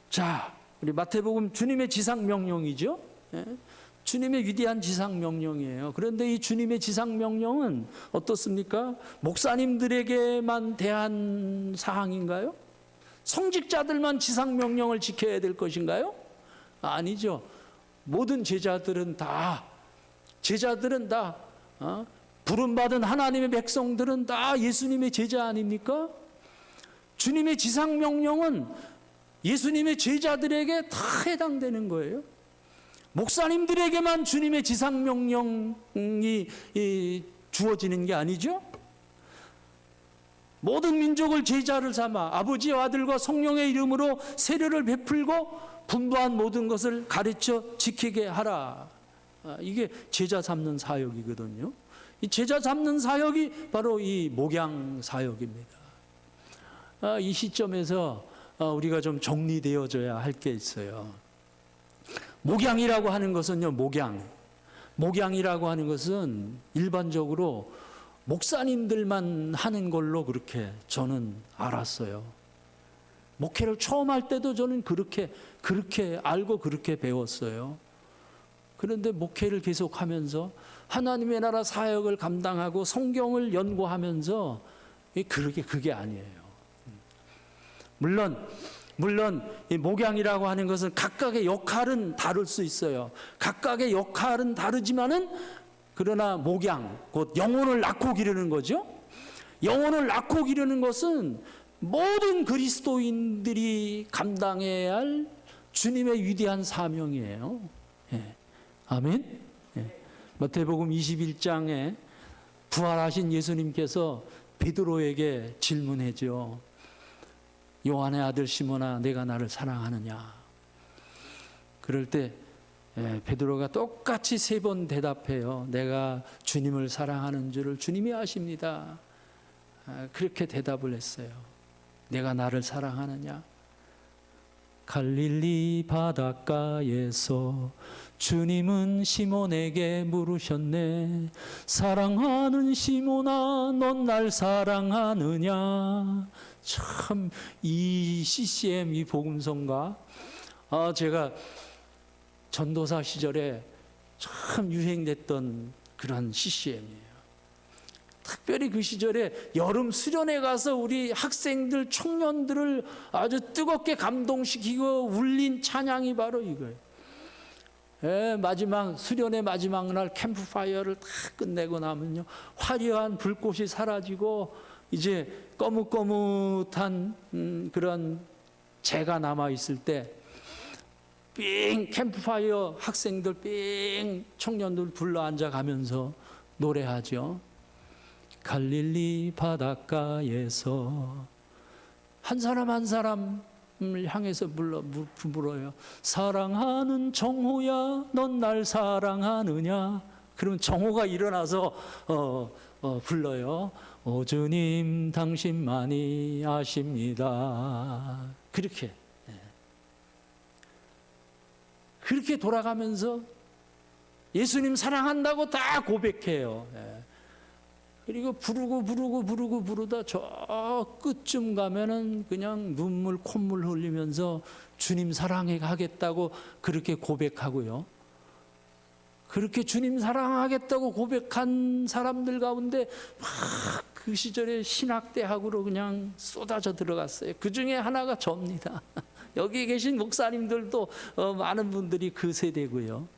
자, 우리 마태복음 주님의 지상명령이죠. 예? 주님의 위대한 지상명령이에요. 그런데 이 주님의 지상명령은 어떻습니까? 목사님들에게만 대한 사항인가요? 성직자들만 지상명령을 지켜야 될 것인가요? 아니죠. 모든 제자들은 다 부름받은 하나님의 백성들은 다 예수님의 제자 아닙니까? 주님의 지상명령은 예수님의 제자들에게 다 해당되는 거예요. 목사님들에게만 주님의 지상명령이 주어지는 게 아니죠. 모든 민족을 제자를 삼아 아버지와 아들과 성령의 이름으로 세례를 베풀고 분부한 모든 것을 가르쳐 지키게 하라. 이게 제자 삼는 사역이거든요. 이 제자 삼는 사역이 바로 이 목양 사역입니다. 이 시점에서 우리가 좀 정리되어져야 할 게 있어요. 목양이라고 하는 것은요, 목양이라고 하는 것은 일반적으로 목사님들만 하는 걸로 그렇게 저는 알았어요. 목회를 처음 할 때도 저는 그렇게 알고 그렇게 배웠어요. 그런데 목회를 계속하면서 하나님의 나라 사역을 감당하고 성경을 연구하면서 그게 아니에요. 물론 이 목양이라고 하는 것은 각각의 역할은 다를 수 있어요. 각각의 역할은 다르지만은 그러나 목양, 곧 영혼을 낳고 기르는 거죠. 영혼을 낳고 기르는 것은 모든 그리스도인들이 감당해야 할 주님의 위대한 사명이에요. 예. 아멘. 예. 마태복음 21장에 부활하신 예수님께서 베드로에게 질문하죠. 요한의 아들 시몬아, 내가 나를 사랑하느냐? 그럴 때 베드로가 똑같이 3번 대답해요. 내가 주님을 사랑하는 줄을 주님이 아십니다. 그렇게 대답을 했어요. 내가 나를 사랑하느냐? 갈릴리 바닷가에서 주님은 시몬에게 물으셨네. 사랑하는 시몬아, 넌 날 사랑하느냐? 참 이 CCM, 이 복음성가, 제가 전도사 시절에 참 유행됐던 그런 CCM이에요. 특별히 그 시절에 여름 수련회 가서 우리 학생들, 청년들을 아주 뜨겁게 감동시키고 울린 찬양이 바로 이거예요. 수련회 마지막 날 캠프파이어를 다 끝내고 나면요, 화려한 불꽃이 사라지고 이제 거뭇거뭇한 그런 재가 남아 있을 때 삥 캠프파이어 학생들 삥 청년들 불러 앉아 가면서 노래하죠. 갈릴리 바닷가에서 한 사람 한 사람을 향해서 불러요. 사랑하는 정호야, 넌 날 사랑하느냐? 그러면 정호가 일어나서 불러요. 오 주님 당신만이 아십니다. 그렇게 돌아가면서 예수님 사랑한다고 다 고백해요. 그리고 부르다 저 끝쯤 가면은 그냥 눈물 콧물 흘리면서 주님 사랑하겠다고 그렇게 고백하고요. 그렇게 주님 사랑하겠다고 고백한 사람들 가운데 막 그 시절에 신학대학으로 그냥 쏟아져 들어갔어요. 그 중에 하나가 저입니다. 여기 계신 목사님들도 많은 분들이 그 세대고요.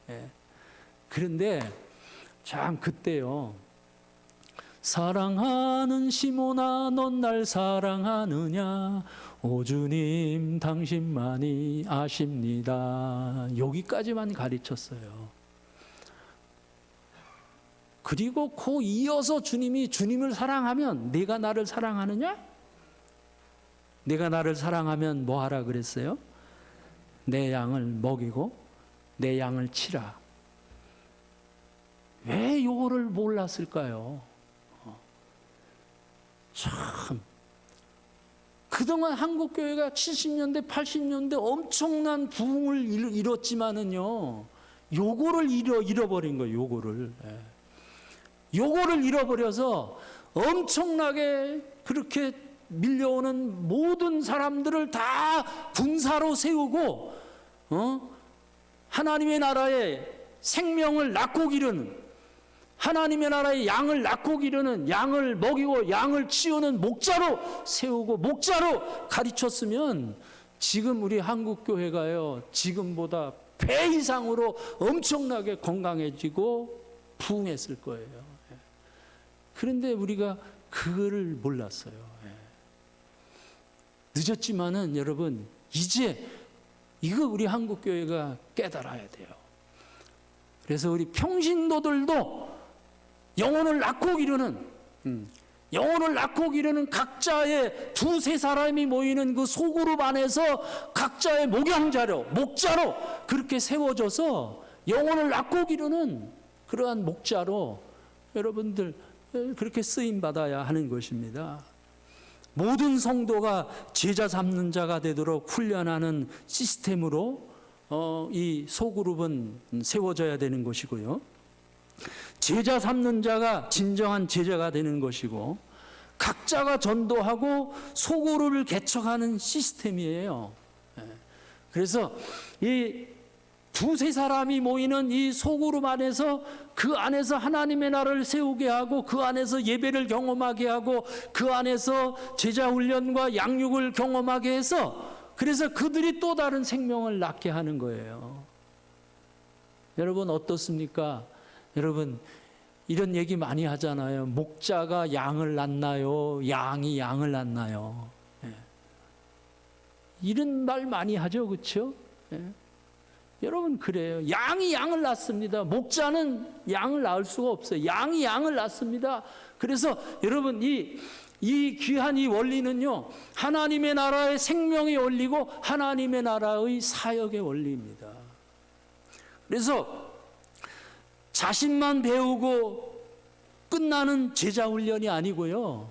그런데 참 그때요, 사랑하는 시몬아, 넌 날 사랑하느냐? 오 주님 당신만이 아십니다. 여기까지만 가르쳤어요. 그리고 그 이어서 주님을 사랑하면 내가 나를 사랑하느냐? 내가 나를 사랑하면 뭐 하라 그랬어요? 내 양을 먹이고 내 양을 치라. 왜 요거를 몰랐을까요? 참 그동안 한국 교회가 70년대, 80년대 엄청난 부흥을 이뤘지만은요, 요거를 잃어버린 거예요. 요거를. 요거를 잃어버려서 엄청나게 그렇게 밀려오는 모든 사람들을 다 군사로 세우고, 하나님의 나라의 생명을 낳고 기르는, 하나님의 나라의 양을 낳고 기르는, 양을 먹이고 양을 치우는 목자로 세우고 목자로 가르쳤으면 지금 우리 한국교회가요, 지금보다 배 이상으로 엄청나게 건강해지고 부흥했을 거예요. 그런데 우리가 그거를 몰랐어요. 늦었지만은 여러분, 이제 이거 우리 한국교회가 깨달아야 돼요. 그래서 우리 평신도들도 영혼을 낳고 기르는 각자의 두세 사람이 모이는 그 소그룹 안에서 각자의 목자로 그렇게 세워져서 영혼을 낳고 기르는 그러한 목자로 여러분들 그렇게 쓰임 받아야 하는 것입니다. 모든 성도가 제자 삼는 자가 되도록 훈련하는 시스템으로 이 소그룹은 세워져야 되는 것이고요. 제자 삼는 자가 진정한 제자가 되는 것이고, 각자가 전도하고 소그룹을 개척하는 시스템이에요. 그래서 이 두세 사람이 모이는 이 소그룹 안에서, 그 안에서 하나님의 나라를 세우게 하고, 그 안에서 예배를 경험하게 하고, 그 안에서 제자 훈련과 양육을 경험하게 해서, 그래서 그들이 또 다른 생명을 낳게 하는 거예요. 여러분 어떻습니까? 여러분 이런 얘기 많이 하잖아요. 목자가 양을 낳나요? 양이 양을 낳나요? 이런 말 많이 하죠, 그렇죠? 여러분 그래요. 양이 양을 낳습니다. 목자는 양을 낳을 수가 없어요. 양이 양을 낳습니다. 그래서 여러분 이 귀한 이 원리는요, 하나님의 나라의 생명의 원리고 하나님의 나라의 사역의 원리입니다. 그래서 자신만 배우고 끝나는 제자 훈련이 아니고요,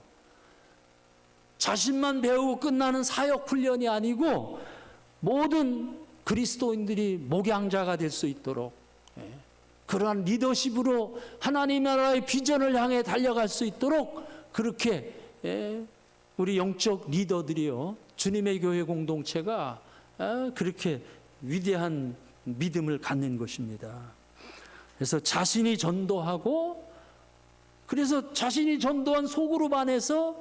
자신만 배우고 끝나는 사역 훈련이 아니고, 모든 그리스도인들이 목양자가 될 수 있도록 그러한 리더십으로 하나님 나라의 비전을 향해 달려갈 수 있도록 그렇게 우리 영적 리더들이요, 주님의 교회 공동체가 그렇게 위대한 믿음을 갖는 것입니다. 그래서 자신이 전도하고, 그래서 자신이 전도한 소그룹 안에서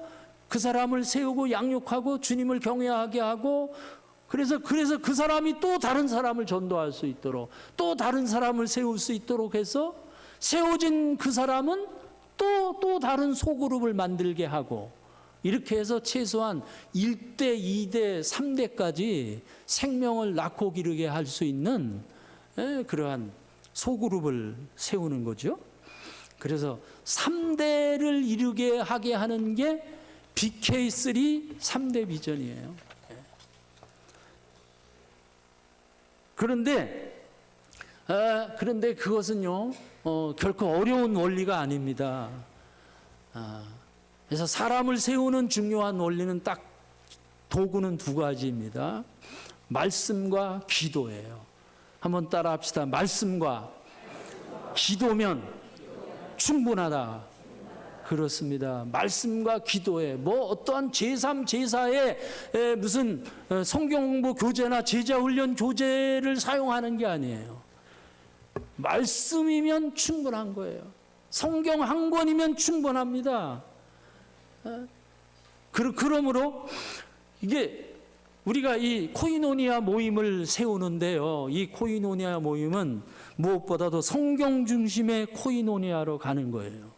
그 사람을 세우고 양육하고 주님을 경외하게 하고, 그래서 그 사람이 또 다른 사람을 전도할 수 있도록, 또 다른 사람을 세울 수 있도록 해서 세워진 그 사람은 또 다른 소그룹을 만들게 하고, 이렇게 해서 최소한 1대, 2대, 3대까지 생명을 낳고 기르게 할 수 있는 그러한 소그룹을 세우는 거죠. 그래서 3대를 이루게 하게 하는 게 BK3 3대 비전이에요. 그런데 그것은요, 결코 어려운 원리가 아닙니다. 그래서 사람을 세우는 중요한 원리는 딱 도구는 두 가지입니다. 말씀과 기도예요. 한번 따라 합시다. 말씀과 기도면 충분하다. 그렇습니다. 말씀과 기도에 어떠한 제3, 제4의 무슨 성경 공부 교재나 제자 훈련 교재를 사용하는 게 아니에요. 말씀이면 충분한 거예요. 성경 한 권이면 충분합니다. 그러므로 이게 우리가 이 코이노니아 모임을 세우는데요, 이 코이노니아 모임은 무엇보다도 성경 중심의 코이노니아로 가는 거예요.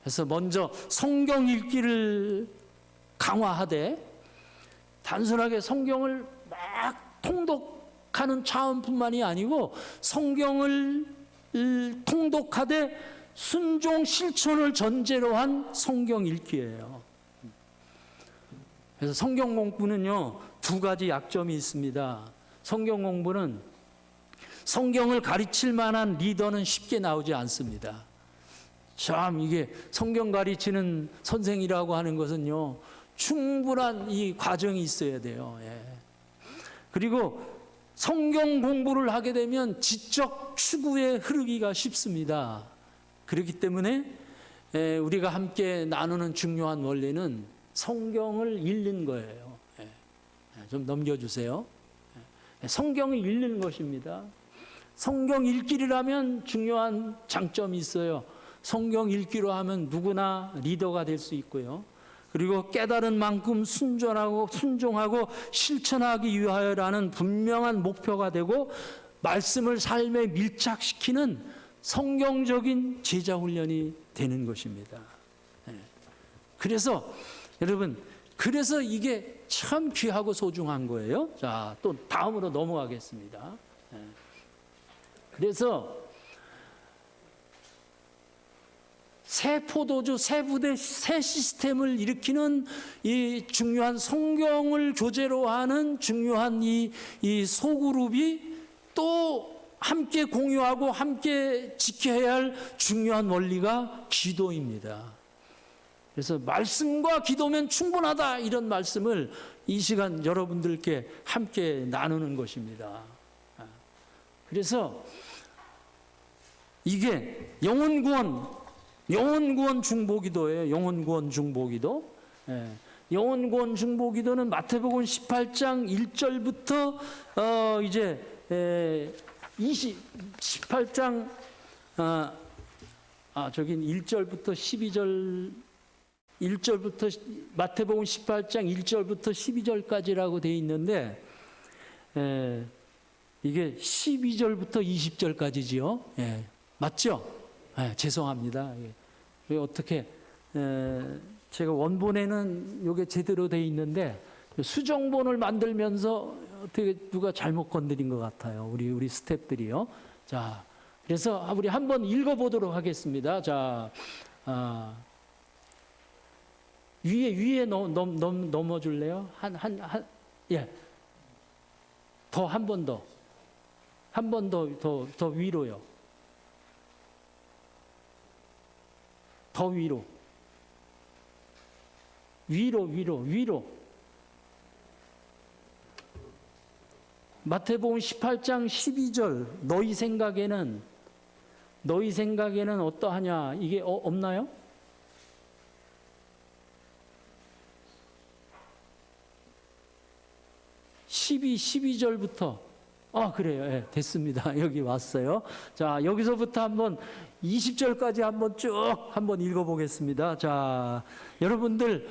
그래서 먼저 성경 읽기를 강화하되, 단순하게 성경을 막 통독하는 차원뿐만이 아니고 성경을 통독하되 순종 실천을 전제로 한 성경 읽기예요. 그래서 성경 공부는요, 두 가지 약점이 있습니다. 성경 공부는 성경을 가르칠 만한 리더는 쉽게 나오지 않습니다. 참 이게 성경 가르치는 선생이라고 하는 것은요, 충분한 이 과정이 있어야 돼요. 예. 그리고 성경 공부를 하게 되면 지적 추구에 흐르기가 쉽습니다. 그렇기 때문에 우리가 함께 나누는 중요한 원리는 성경을 읽는 거예요. 예. 좀 넘겨주세요. 성경을 읽는 것입니다. 성경 읽기라면 중요한 장점이 있어요. 성경 읽기로 하면 누구나 리더가 될 수 있고요. 그리고 깨달은 만큼 순종하고 실천하기 위하여라는 분명한 목표가 되고 말씀을 삶에 밀착시키는 성경적인 제자 훈련이 되는 것입니다. 그래서 여러분, 그래서 이게 참 귀하고 소중한 거예요. 자, 또 다음으로 넘어가겠습니다. 그래서 새 포도주, 새 부대, 새 시스템을 일으키는 이 중요한 성경을 교재로 하는 중요한 이 소그룹이 또 함께 공유하고 함께 지켜야 할 중요한 원리가 기도입니다. 그래서 말씀과 기도면 충분하다, 이런 말씀을 이 시간 여러분들께 함께 나누는 것입니다. 그래서 이게 영혼구원 중보기도예요. 영혼구원 중보기도. 영혼구원 중보기도는 마태복음 18장 1절부터 18장 저긴 1절부터 12절 1절부터 마태복음 18장 1절부터 12절까지라고 되어 있는데 이게 12절부터 20절까지지요. 맞죠? 죄송합니다. 어떻게 제가 원본에는 이게 제대로 되어 있는데 수정본을 만들면서 어떻게 누가 잘못 건드린 것 같아요. 우리 스태프들이요. 자, 그래서 우리 한번 읽어보도록 하겠습니다. 자, 위에 넘어줄래요? 예. 더 한 번 더. 한 번 더 위로요. 더 위로. 위로. 마태복음 18장 12절. 너희 생각에는 어떠하냐? 이게 없나요? 12절부터 그래요. 예, 됐습니다. 여기 왔어요. 자, 여기서부터 한번 20절까지 한번 읽어보겠습니다. 자, 여러분들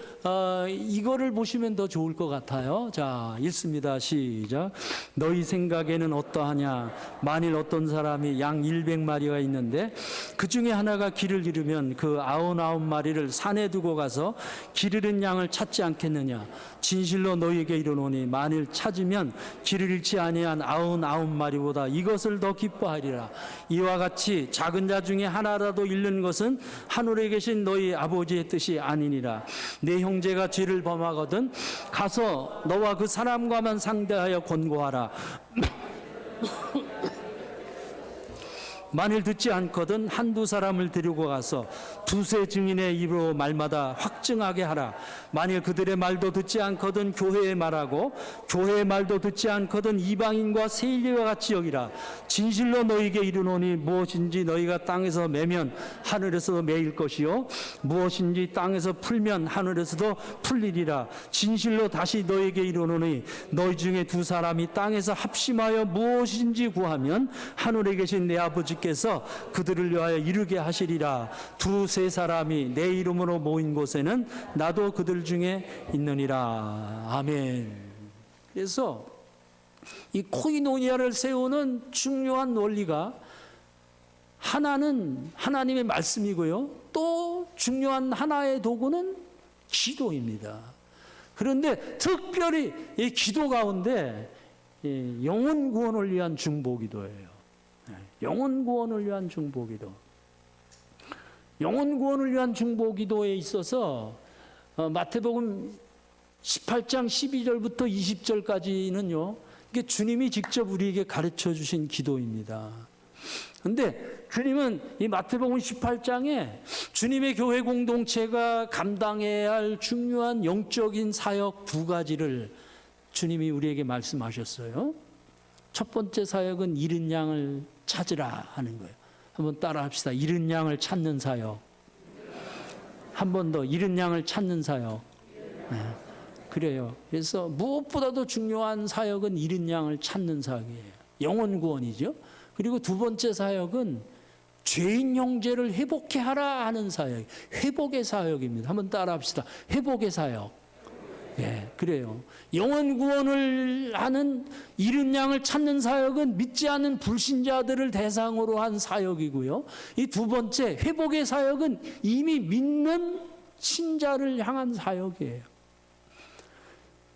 이거를 보시면 더 좋을 것 같아요. 자, 읽습니다. 시작. 너희 생각에는 어떠하냐? 만일 어떤 사람이 양 100마리가 있는데 그 중에 하나가 길을 잃으면 그 99마리를 산에 두고 가서 길 잃은 양을 찾지 않겠느냐? 진실로 너희에게 이르노니 만일 찾으면 길을 잃지 아니한 99마리보다 이것을 더 기뻐하리라. 이와 같이 작은 자 중에 하나라도 잃는 것은 하늘에 계신 너희 아버지의 뜻이 아니니라. 내 형제가 죄를 범하거든 가서 너와 그 사람과만 상대하여 권고하라. 만일 듣지 않거든 한두 사람을 데리고 가서 두세 증인의 입으로 말마다 확증하게 하라. 만일 그들의 말도 듣지 않거든 교회의 말하고 교회의 말도 듣지 않거든 이방인과 세일리와 같이 여기라. 진실로 너희에게 이르노니 무엇인지 너희가 땅에서 매면 하늘에서도 매일 것이요 무엇인지 땅에서 풀면 하늘에서도 풀리리라. 진실로 다시 너희에게 이르노니 너희 중에 두 사람이 땅에서 합심하여 무엇인지 구하면 하늘에 계신 내 아버지께서 그들을 위하여 이루게 하시리라. 두세 사람이 내 이름으로 모인 곳에는 나도 그들 중에 있느니라. 아멘. 그래서 이 코이노니아를 세우는 중요한 원리가 하나는 하나님의 말씀이고요. 또 중요한 하나의 도구는 기도입니다. 그런데 특별히 이 기도 가운데 영혼 구원을 위한 중보기도예요. 영혼 구원을 위한 중보기도. 영혼 구원을 위한 중보기도에 있어서 마태복음 18장 12절부터 20절까지는요. 이게 주님이 직접 우리에게 가르쳐 주신 기도입니다. 근데 주님은 이 마태복음 18장에 주님의 교회 공동체가 감당해야 할 중요한 영적인 사역 두 가지를 주님이 우리에게 말씀하셨어요. 첫 번째 사역은 잃은 양을 찾으라 하는 거예요. 한번 따라 합시다. 잃은 양을 찾는 사역. 한 번 더, 잃은 양을 찾는 사역. 네. 그래요. 그래서 무엇보다도 중요한 사역은 잃은 양을 찾는 사역이에요. 영혼 구원이죠. 그리고 두 번째 사역은 죄인 형제를 회복케 하라 하는 사역. 회복의 사역입니다. 한번 따라 합시다. 회복의 사역. 예, 그래요. 영혼 구원을 하는 잃은 양을 찾는 사역은 믿지 않는 불신자들을 대상으로 한 사역이고요. 이 두 번째 회복의 사역은 이미 믿는 신자를 향한 사역이에요.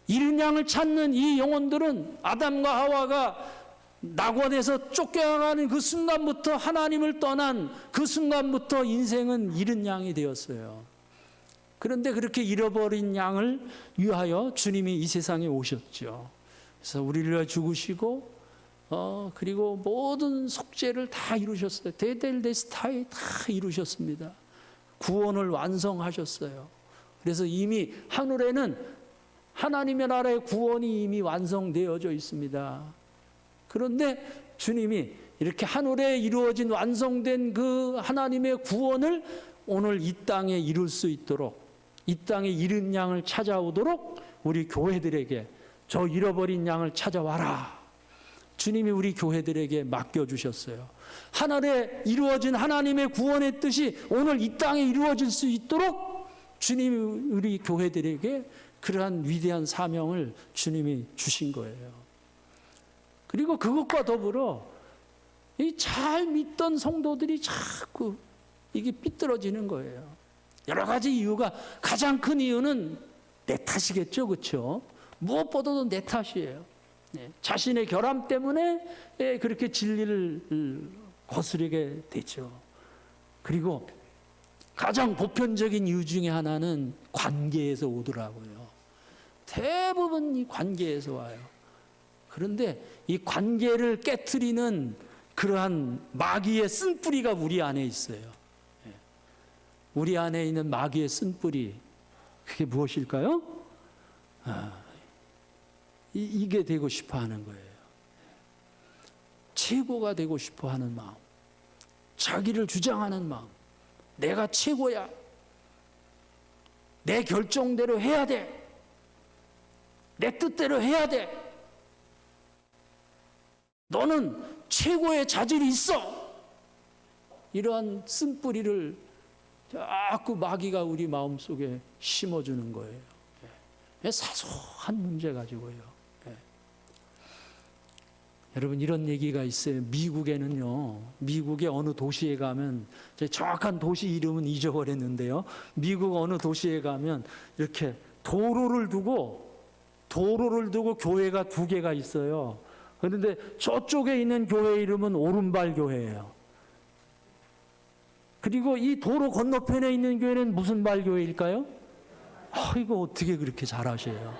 잃은 양을 찾는 이 영혼들은 아담과 하와가 낙원에서 쫓겨나가는 그 순간부터, 하나님을 떠난 그 순간부터 인생은 잃은 양이 되었어요. 그런데 그렇게 잃어버린 양을 위하여 주님이 이 세상에 오셨죠. 그래서 우리를 위해 죽으시고 그리고 모든 속죄를 다 이루셨어요. 데델데스타이 다 이루셨습니다. 구원을 완성하셨어요. 그래서 이미 하늘에는 하나님의 나라의 구원이 이미 완성되어져 있습니다. 그런데 주님이 이렇게 하늘에 이루어진 완성된 그 하나님의 구원을 오늘 이 땅에 이룰 수 있도록, 이 땅에 잃은 양을 찾아오도록 우리 교회들에게 저 잃어버린 양을 찾아와라. 주님이 우리 교회들에게 맡겨주셨어요. 하늘에 이루어진 하나님의 구원의 뜻이 오늘 이 땅에 이루어질 수 있도록 주님이 우리 교회들에게 그러한 위대한 사명을 주님이 주신 거예요. 그리고 그것과 더불어 이 잘 믿던 성도들이 자꾸 이게 삐뚤어지는 거예요. 여러 가지 이유가, 가장 큰 이유는 내 탓이겠죠, 그렇죠? 무엇보다도 내 탓이에요. 자신의 결함 때문에 그렇게 진리를 거스르게 되죠. 그리고 가장 보편적인 이유 중에 하나는 관계에서 오더라고요. 대부분 이 관계에서 와요. 그런데 이 관계를 깨트리는 그러한 마귀의 쓴뿌리가 우리 안에 있어요. 우리 안에 있는 마귀의 쓴뿌리, 그게 무엇일까요? 이게 되고 싶어 하는 거예요. 최고가 되고 싶어 하는 마음, 자기를 주장하는 마음, 내가 최고야, 내 결정대로 해야 돼, 내 뜻대로 해야 돼, 너는 최고의 자질이 있어, 이러한 쓴뿌리를 자꾸 마귀가 우리 마음속에 심어주는 거예요. 사소한 문제 가지고요. 여러분, 이런 얘기가 있어요. 미국에는요, 미국의 어느 도시에 가면, 정확한 도시 이름은 잊어버렸는데요, 미국 어느 도시에 가면 이렇게 도로를 두고 교회가 두 개가 있어요. 그런데 저쪽에 있는 교회 이름은 오른발 교회예요. 그리고 이 도로 건너편에 있는 교회는 무슨 발 교회일까요? 이거 어떻게 그렇게 잘 아셔요?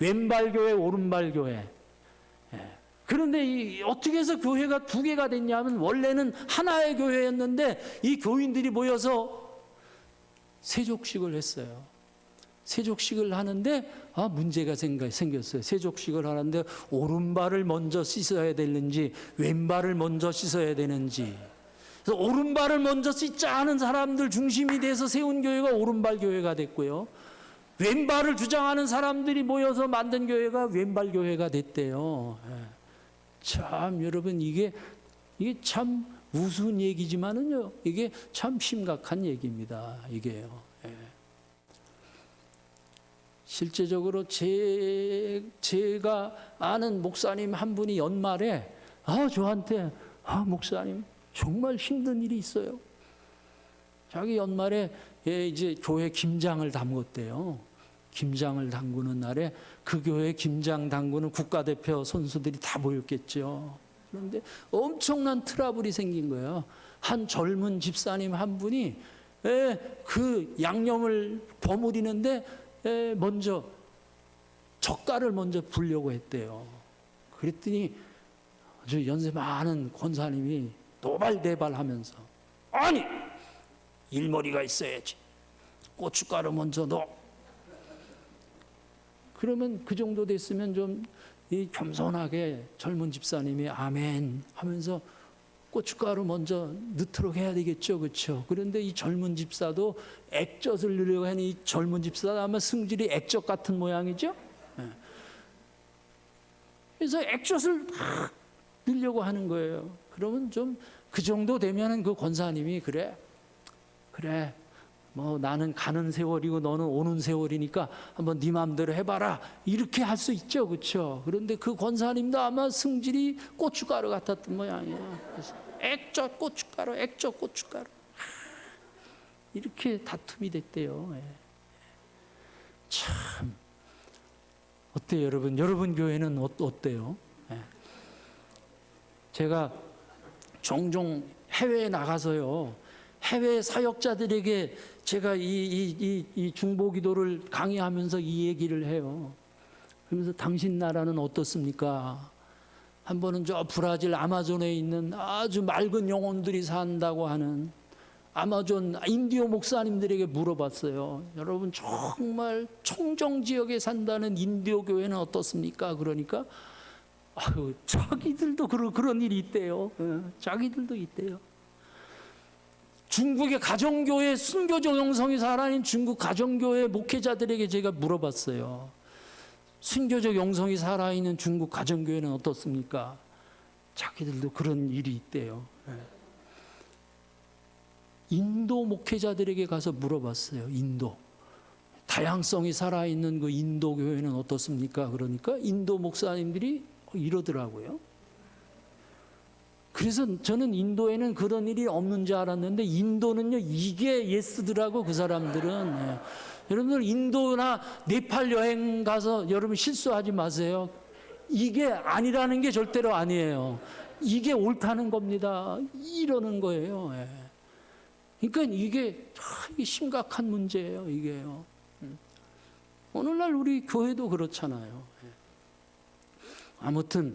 왼발 교회, 오른발 교회. 그런데 어떻게 해서 교회가 두 개가 됐냐면, 원래는 하나의 교회였는데 이 교인들이 모여서 세족식을 했어요. 세족식을 하는데 문제가 생겼어요. 세족식을 하는데 오른발을 먼저 씻어야 되는지 왼발을 먼저 씻어야 되는지, 그래서 오른발을 먼저 씻자 하는 사람들 중심이 돼서 세운 교회가 오른발 교회가 됐고요, 왼발을 주장하는 사람들이 모여서 만든 교회가 왼발 교회가 됐대요. 참 여러분, 이게 참 우스운 얘기지만은요, 이게 참 심각한 얘기입니다. 이게요. 실제적으로 제가 아는 목사님 한 분이 연말에 저한테 목사님 정말 힘든 일이 있어요. 자기 연말에 이제 교회 김장을 담궜대요. 김장을 담그는 날에 그 교회 김장 담그는 국가대표 선수들이 다 모였겠죠. 그런데 엄청난 트러블이 생긴 거예요. 한 젊은 집사님 한 분이 그 양념을 버무리는데 먼저 젓갈을 먼저 불려고 했대요. 그랬더니 아주 연세 많은 권사님이 노발대발하면서 아니 일머리가 있어야지. 고춧가루 먼저 넣어. 그러면 그 정도 됐으면 좀 이 겸손하게 젊은 집사님이 아멘 하면서 고춧가루 먼저 넣도록 해야 되겠죠, 그렇죠? 그런데 이 젊은 집사도 액젓을 넣으려고 하니 이 젊은 집사도 아마 승질이 액젓 같은 모양이죠. 그래서 액젓을 막 넣으려고 하는 거예요. 그러면 좀 그 정도 되면은 그 권사님이 그래 뭐 나는 가는 세월이고 너는 오는 세월이니까 한번 네 마음대로 해봐라 이렇게 할 수 있죠, 그렇죠? 그런데 그 권사님도 아마 승질이 고춧가루 같았던 모양이에요. 그래서 액젓 고춧가루 이렇게 다툼이 됐대요. 참 어때요, 여러분? 여러분 교회는 어때요? 제가 종종 해외에 나가서요, 해외 사역자들에게 제가 이 중보기도를 강의하면서 이 얘기를 해요. 그러면서 당신 나라는 어떻습니까? 한 번은 저 브라질 아마존에 있는 아주 맑은 영혼들이 산다고 하는 아마존 인디오 목사님들에게 물어봤어요. 여러분 정말 청정 지역에 산다는 인디오 교회는 어떻습니까? 그러니까 자기들도 그런 일이 있대요. 자기들도 있대요. 중국의 가정교회 순교적 영성이 살아있는 중국 가정교회 목회자들에게 제가 물어봤어요. 순교적 영성이 살아있는 중국 가정교회는 어떻습니까? 자기들도 그런 일이 있대요. 인도 목회자들에게 가서 물어봤어요. 인도 다양성이 살아있는 그 인도 교회는 어떻습니까? 그러니까 인도 목사님들이 이러더라고요. 그래서 저는 인도에는 그런 일이 없는 줄 알았는데 인도는요 이게 예스더라고. 그 사람들은. 여러분들 인도나 네팔 여행 가서 여러분 실수하지 마세요. 이게 아니라는 게 절대로 아니에요. 이게 옳다는 겁니다. 이러는 거예요. 그러니까 이게 심각한 문제예요. 이게요. 오늘날 우리 교회도 그렇잖아요. 아무튼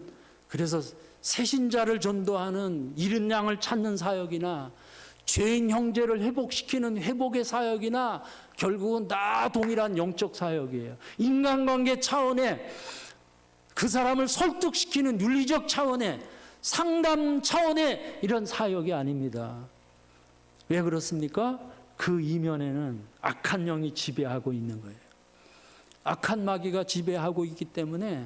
그래서 새신자를 전도하는 잃은 양을 찾는 사역이나 죄인 형제를 회복시키는 회복의 사역이나 결국은 다 동일한 영적 사역이에요. 인간관계 차원의 그 사람을 설득시키는 윤리적 차원의 상담 차원의 이런 사역이 아닙니다. 왜 그렇습니까? 그 이면에는 악한 영이 지배하고 있는 거예요. 악한 마귀가 지배하고 있기 때문에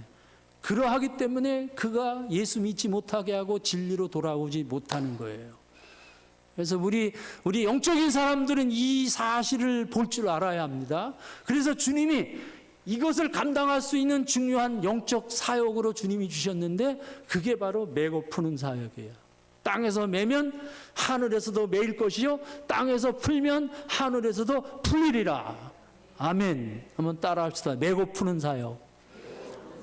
그러하기 때문에 그가 예수 믿지 못하게 하고 진리로 돌아오지 못하는 거예요. 그래서 우리 영적인 사람들은 이 사실을 볼 줄 알아야 합니다. 그래서 주님이 이것을 감당할 수 있는 중요한 영적 사역으로 주님이 주셨는데 그게 바로 메고 푸는 사역이에요. 땅에서 매면 하늘에서도 매일 것이요 땅에서 풀면 하늘에서도 풀리리라. 아멘. 한번 따라합시다. 메고 푸는 사역.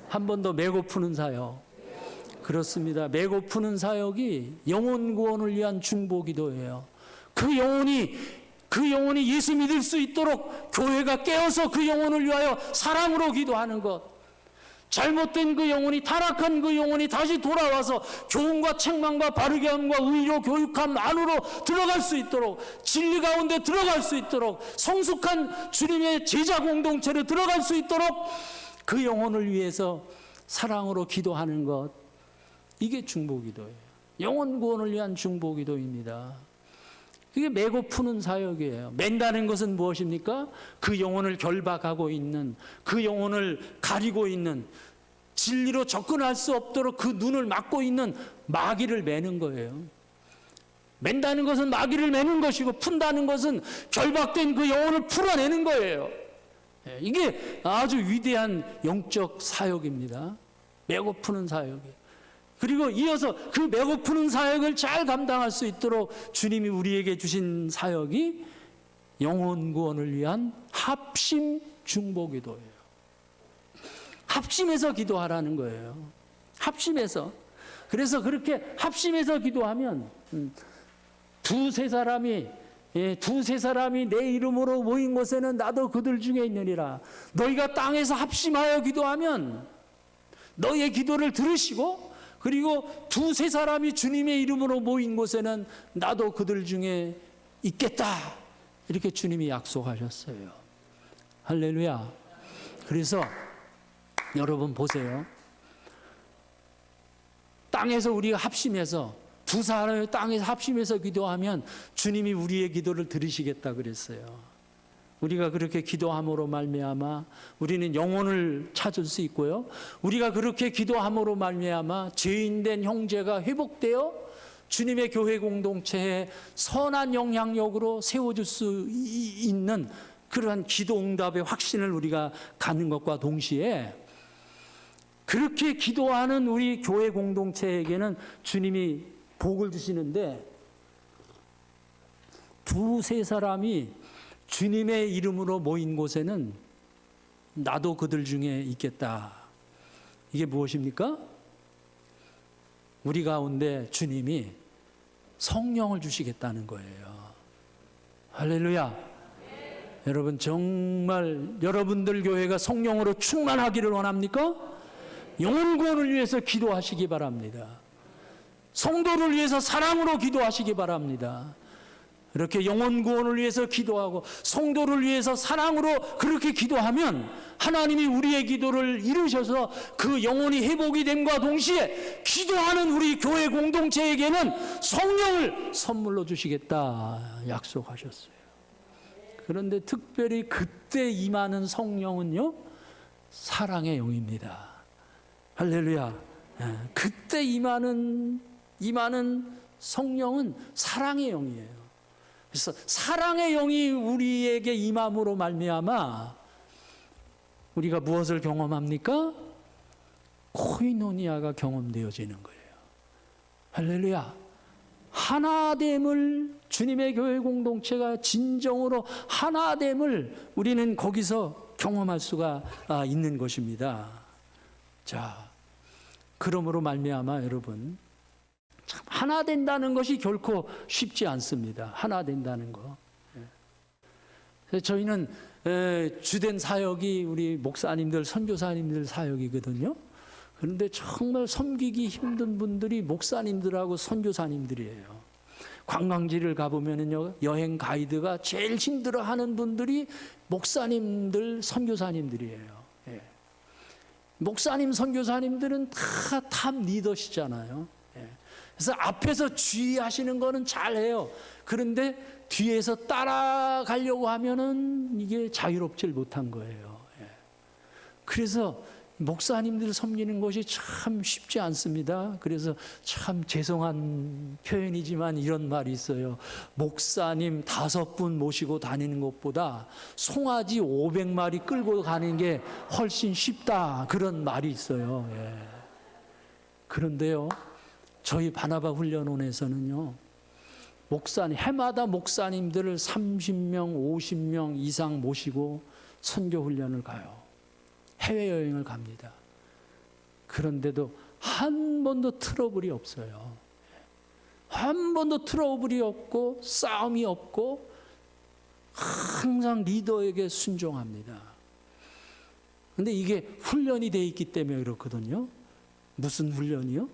한 번 더 메고 푸는 사역. 그렇습니다. 메고 푸는 사역이 영혼 구원을 위한 중보기도예요. 그 영혼이 예수 믿을 수 있도록 교회가 깨어서 그 영혼을 위하여 사랑으로 기도하는 것. 잘못된 그 영혼이, 타락한 그 영혼이 다시 돌아와서 교훈과 책망과 바르게 함과 의로 교육함 안으로 들어갈 수 있도록, 진리 가운데 들어갈 수 있도록, 성숙한 주님의 제자 공동체로 들어갈 수 있도록 그 영혼을 위해서 사랑으로 기도하는 것, 이게 중보기도예요. 영혼 구원을 위한 중보기도입니다. 그게 메고 푸는 사역이에요. 맨다는 것은 무엇입니까? 그 영혼을 결박하고 있는, 그 영혼을 가리고 있는, 진리로 접근할 수 없도록 그 눈을 막고 있는 마귀를 매는 거예요. 맨다는 것은 마귀를 매는 것이고, 푼다는 것은 결박된 그 영혼을 풀어내는 거예요. 이게 아주 위대한 영적 사역입니다. 메고 푸는 사역이에요. 그리고 이어서 그 메고 푸는 사역을 잘 감당할 수 있도록 주님이 우리에게 주신 사역이 영혼 구원을 위한 합심 중보기도예요. 합심해서 기도하라는 거예요. 합심해서. 그래서 그렇게 합심해서 기도하면 두세 사람이 내 이름으로 모인 곳에는 나도 그들 중에 있느니라. 너희가 땅에서 합심하여 기도하면 너희의 기도를 들으시고 그리고 두세 사람이 주님의 이름으로 모인 곳에는 나도 그들 중에 있겠다. 이렇게 주님이 약속하셨어요. 할렐루야. 그래서 여러분 보세요. 땅에서 우리가 합심해서 두 사람이 땅에서 합심해서 기도하면 주님이 우리의 기도를 들으시겠다 그랬어요. 우리가 그렇게 기도함으로 말미암아 우리는 영혼을 찾을 수 있고요. 우리가 그렇게 기도함으로 말미암아 죄인된 형제가 회복되어 주님의 교회 공동체에 선한 영향력으로 세워줄 수 있는 그러한 기도 응답의 확신을 우리가 갖는 것과 동시에 그렇게 기도하는 우리 교회 공동체에게는 주님이 복을 주시는데 두세 사람이 주님의 이름으로 모인 곳에는 나도 그들 중에 있겠다. 이게 무엇입니까? 우리 가운데 주님이 성령을 주시겠다는 거예요. 할렐루야. 여러분 정말 여러분들 교회가 성령으로 충만하기를 원합니까? 영혼 구원을 위해서 기도하시기 바랍니다. 성도를 위해서 사랑으로 기도하시기 바랍니다. 이렇게 영혼 구원을 위해서 기도하고 성도를 위해서 사랑으로 그렇게 기도하면 하나님이 우리의 기도를 이루셔서 그 영혼이 회복이 됨과 동시에 기도하는 우리 교회 공동체에게는 성령을 선물로 주시겠다 약속하셨어요. 그런데 특별히 그때 임하는 성령은요, 사랑의 영입니다. 할렐루야. 그때 임하는 성령은 사랑의 영이에요. 그래서 사랑의 영이 우리에게 임함으로 말미암아 우리가 무엇을 경험합니까? 코이노니아가 경험되어지는 거예요. 할렐루야. 하나됨을, 주님의 교회 공동체가 진정으로 하나됨을 우리는 거기서 경험할 수가 있는 것입니다. 자, 그러므로 말미암아 여러분, 참 하나 된다는 것이 결코 쉽지 않습니다. 하나 된다는 거. 저희는 주된 사역이 우리 목사님들, 선교사님들 사역이거든요. 그런데 정말 섬기기 힘든 분들이 목사님들하고 선교사님들이에요. 관광지를 가보면은요, 여행 가이드가 제일 힘들어하는 분들이 목사님들, 선교사님들이에요. 예. 목사님, 선교사님들은 다 탑 리더시잖아요. 예. 그래서 앞에서 지휘하시는 거는 잘해요. 그런데 뒤에서 따라가려고 하면은 이게 자유롭질 못한 거예요. 예. 그래서 목사님들 섬기는 것이 참 쉽지 않습니다. 그래서 참 죄송한 표현이지만 이런 말이 있어요. 목사님 5분 모시고 다니는 것보다 송아지 500마리 끌고 가는 게 훨씬 쉽다. 그런 말이 있어요. 예. 그런데요, 저희 바나바 훈련원에서는요, 해마다 목사님들을 30명, 50명 이상 모시고 선교 훈련을 가요. 해외여행을 갑니다. 그런데도 한 번도 트러블이 없어요. 한 번도 트러블이 없고 싸움이 없고 항상 리더에게 순종합니다. 그런데 이게 훈련이 돼 있기 때문에 그렇거든요. 무슨 훈련이요?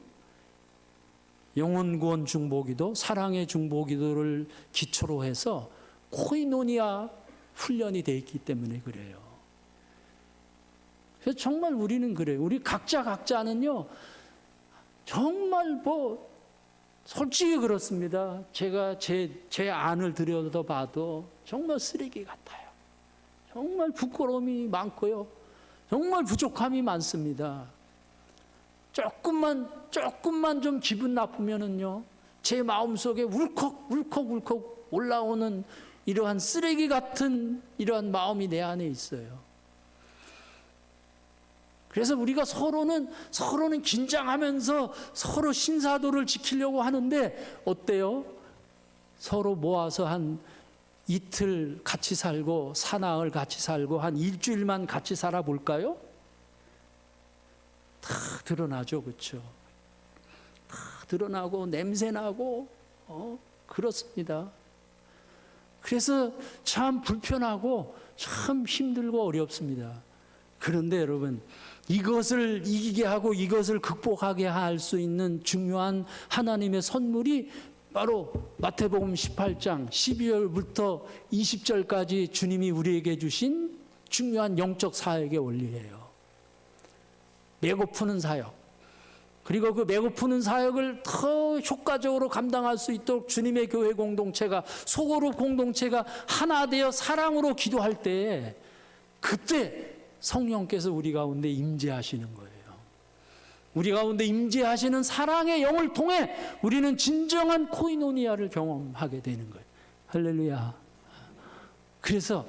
영혼 구원 중보기도, 사랑의 중보기도를 기초로 해서 코이노니아 훈련이 돼 있기 때문에 그래요. 그래서 정말 우리는 그래요. 우리 각자는요, 정말 솔직히 그렇습니다. 제가 제 안을 들여다봐도 정말 쓰레기 같아요. 정말 부끄러움이 많고요. 정말 부족함이 많습니다. 조금만 좀 기분 나쁘면은요, 제 마음속에 울컥 올라오는 이러한 쓰레기 같은 이러한 마음이 내 안에 있어요. 그래서 우리가 서로는 긴장하면서 서로 신사도를 지키려고 하는데 어때요? 서로 모아서 한 이틀 같이 살고 사나흘 같이 살고 한 일주일만 같이 살아볼까요? 다 드러나죠. 그렇죠? 다 드러나고 냄새나고 그렇습니다. 그래서 참 불편하고 참 힘들고 어렵습니다. 그런데 여러분, 이것을 이기게 하고 이것을 극복하게 할 수 있는 중요한 하나님의 선물이 바로 마태복음 18장 12절부터 20절까지 주님이 우리에게 주신 중요한 영적 사역의 원리예요. 메고 푸는 사역. 그리고 그 메고 푸는 사역을 더 효과적으로 감당할 수 있도록 주님의 교회 공동체가, 소그룹 공동체가 하나 되어 사랑으로 기도할 때, 그때 성령께서 우리 가운데 임재하시는 거예요. 우리 가운데 임재하시는 사랑의 영을 통해 우리는 진정한 코이노니아를 경험하게 되는 거예요. 할렐루야. 그래서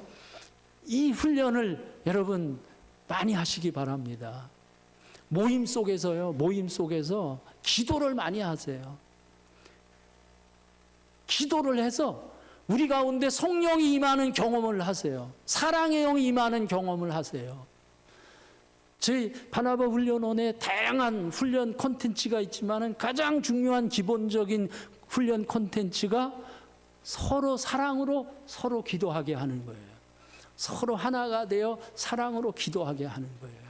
이 훈련을 여러분 많이 하시기 바랍니다. 모임 속에서요, 모임 속에서 기도를 많이 하세요. 기도를 해서 우리 가운데 성령이 임하는 경험을 하세요. 사랑의 영이 임하는 경험을 하세요. 저희 바나바 훈련원에 다양한 훈련 콘텐츠가 있지만 가장 중요한 기본적인 훈련 콘텐츠가 서로 사랑으로 서로 기도하게 하는 거예요. 서로 하나가 되어 사랑으로 기도하게 하는 거예요.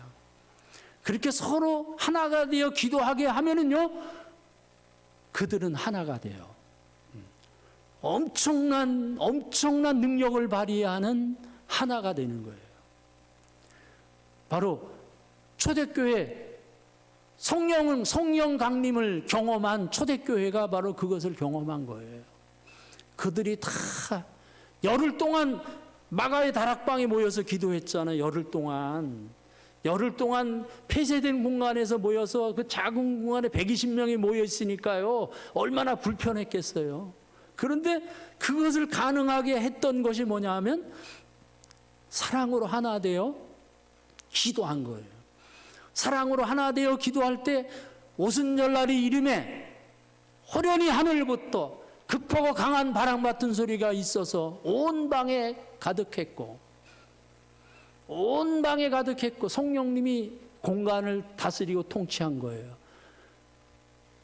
그렇게 서로 하나가 되어 기도하게 하면은요, 그들은 하나가 돼요. 엄청난 능력을 발휘하는 하나가 되는 거예요. 바로 초대교회, 성령 강림을 경험한 초대교회가 바로 그것을 경험한 거예요. 그들이 다 열흘 동안 마가의 다락방에 모여서 기도했잖아요. 열흘 동안 폐쇄된 공간에서 모여서 그 작은 공간에 120명이 모여 있으니까요, 얼마나 불편했겠어요. 그런데 그것을 가능하게 했던 것이 뭐냐 하면 사랑으로 하나 되어 기도한 거예요. 사랑으로 하나 되어 기도할 때 오순절날이 이름에 호련히 하늘부터 급하고 강한 바람 같은 소리가 있어서 온 방에 가득했고 성령님이 공간을 다스리고 통치한 거예요.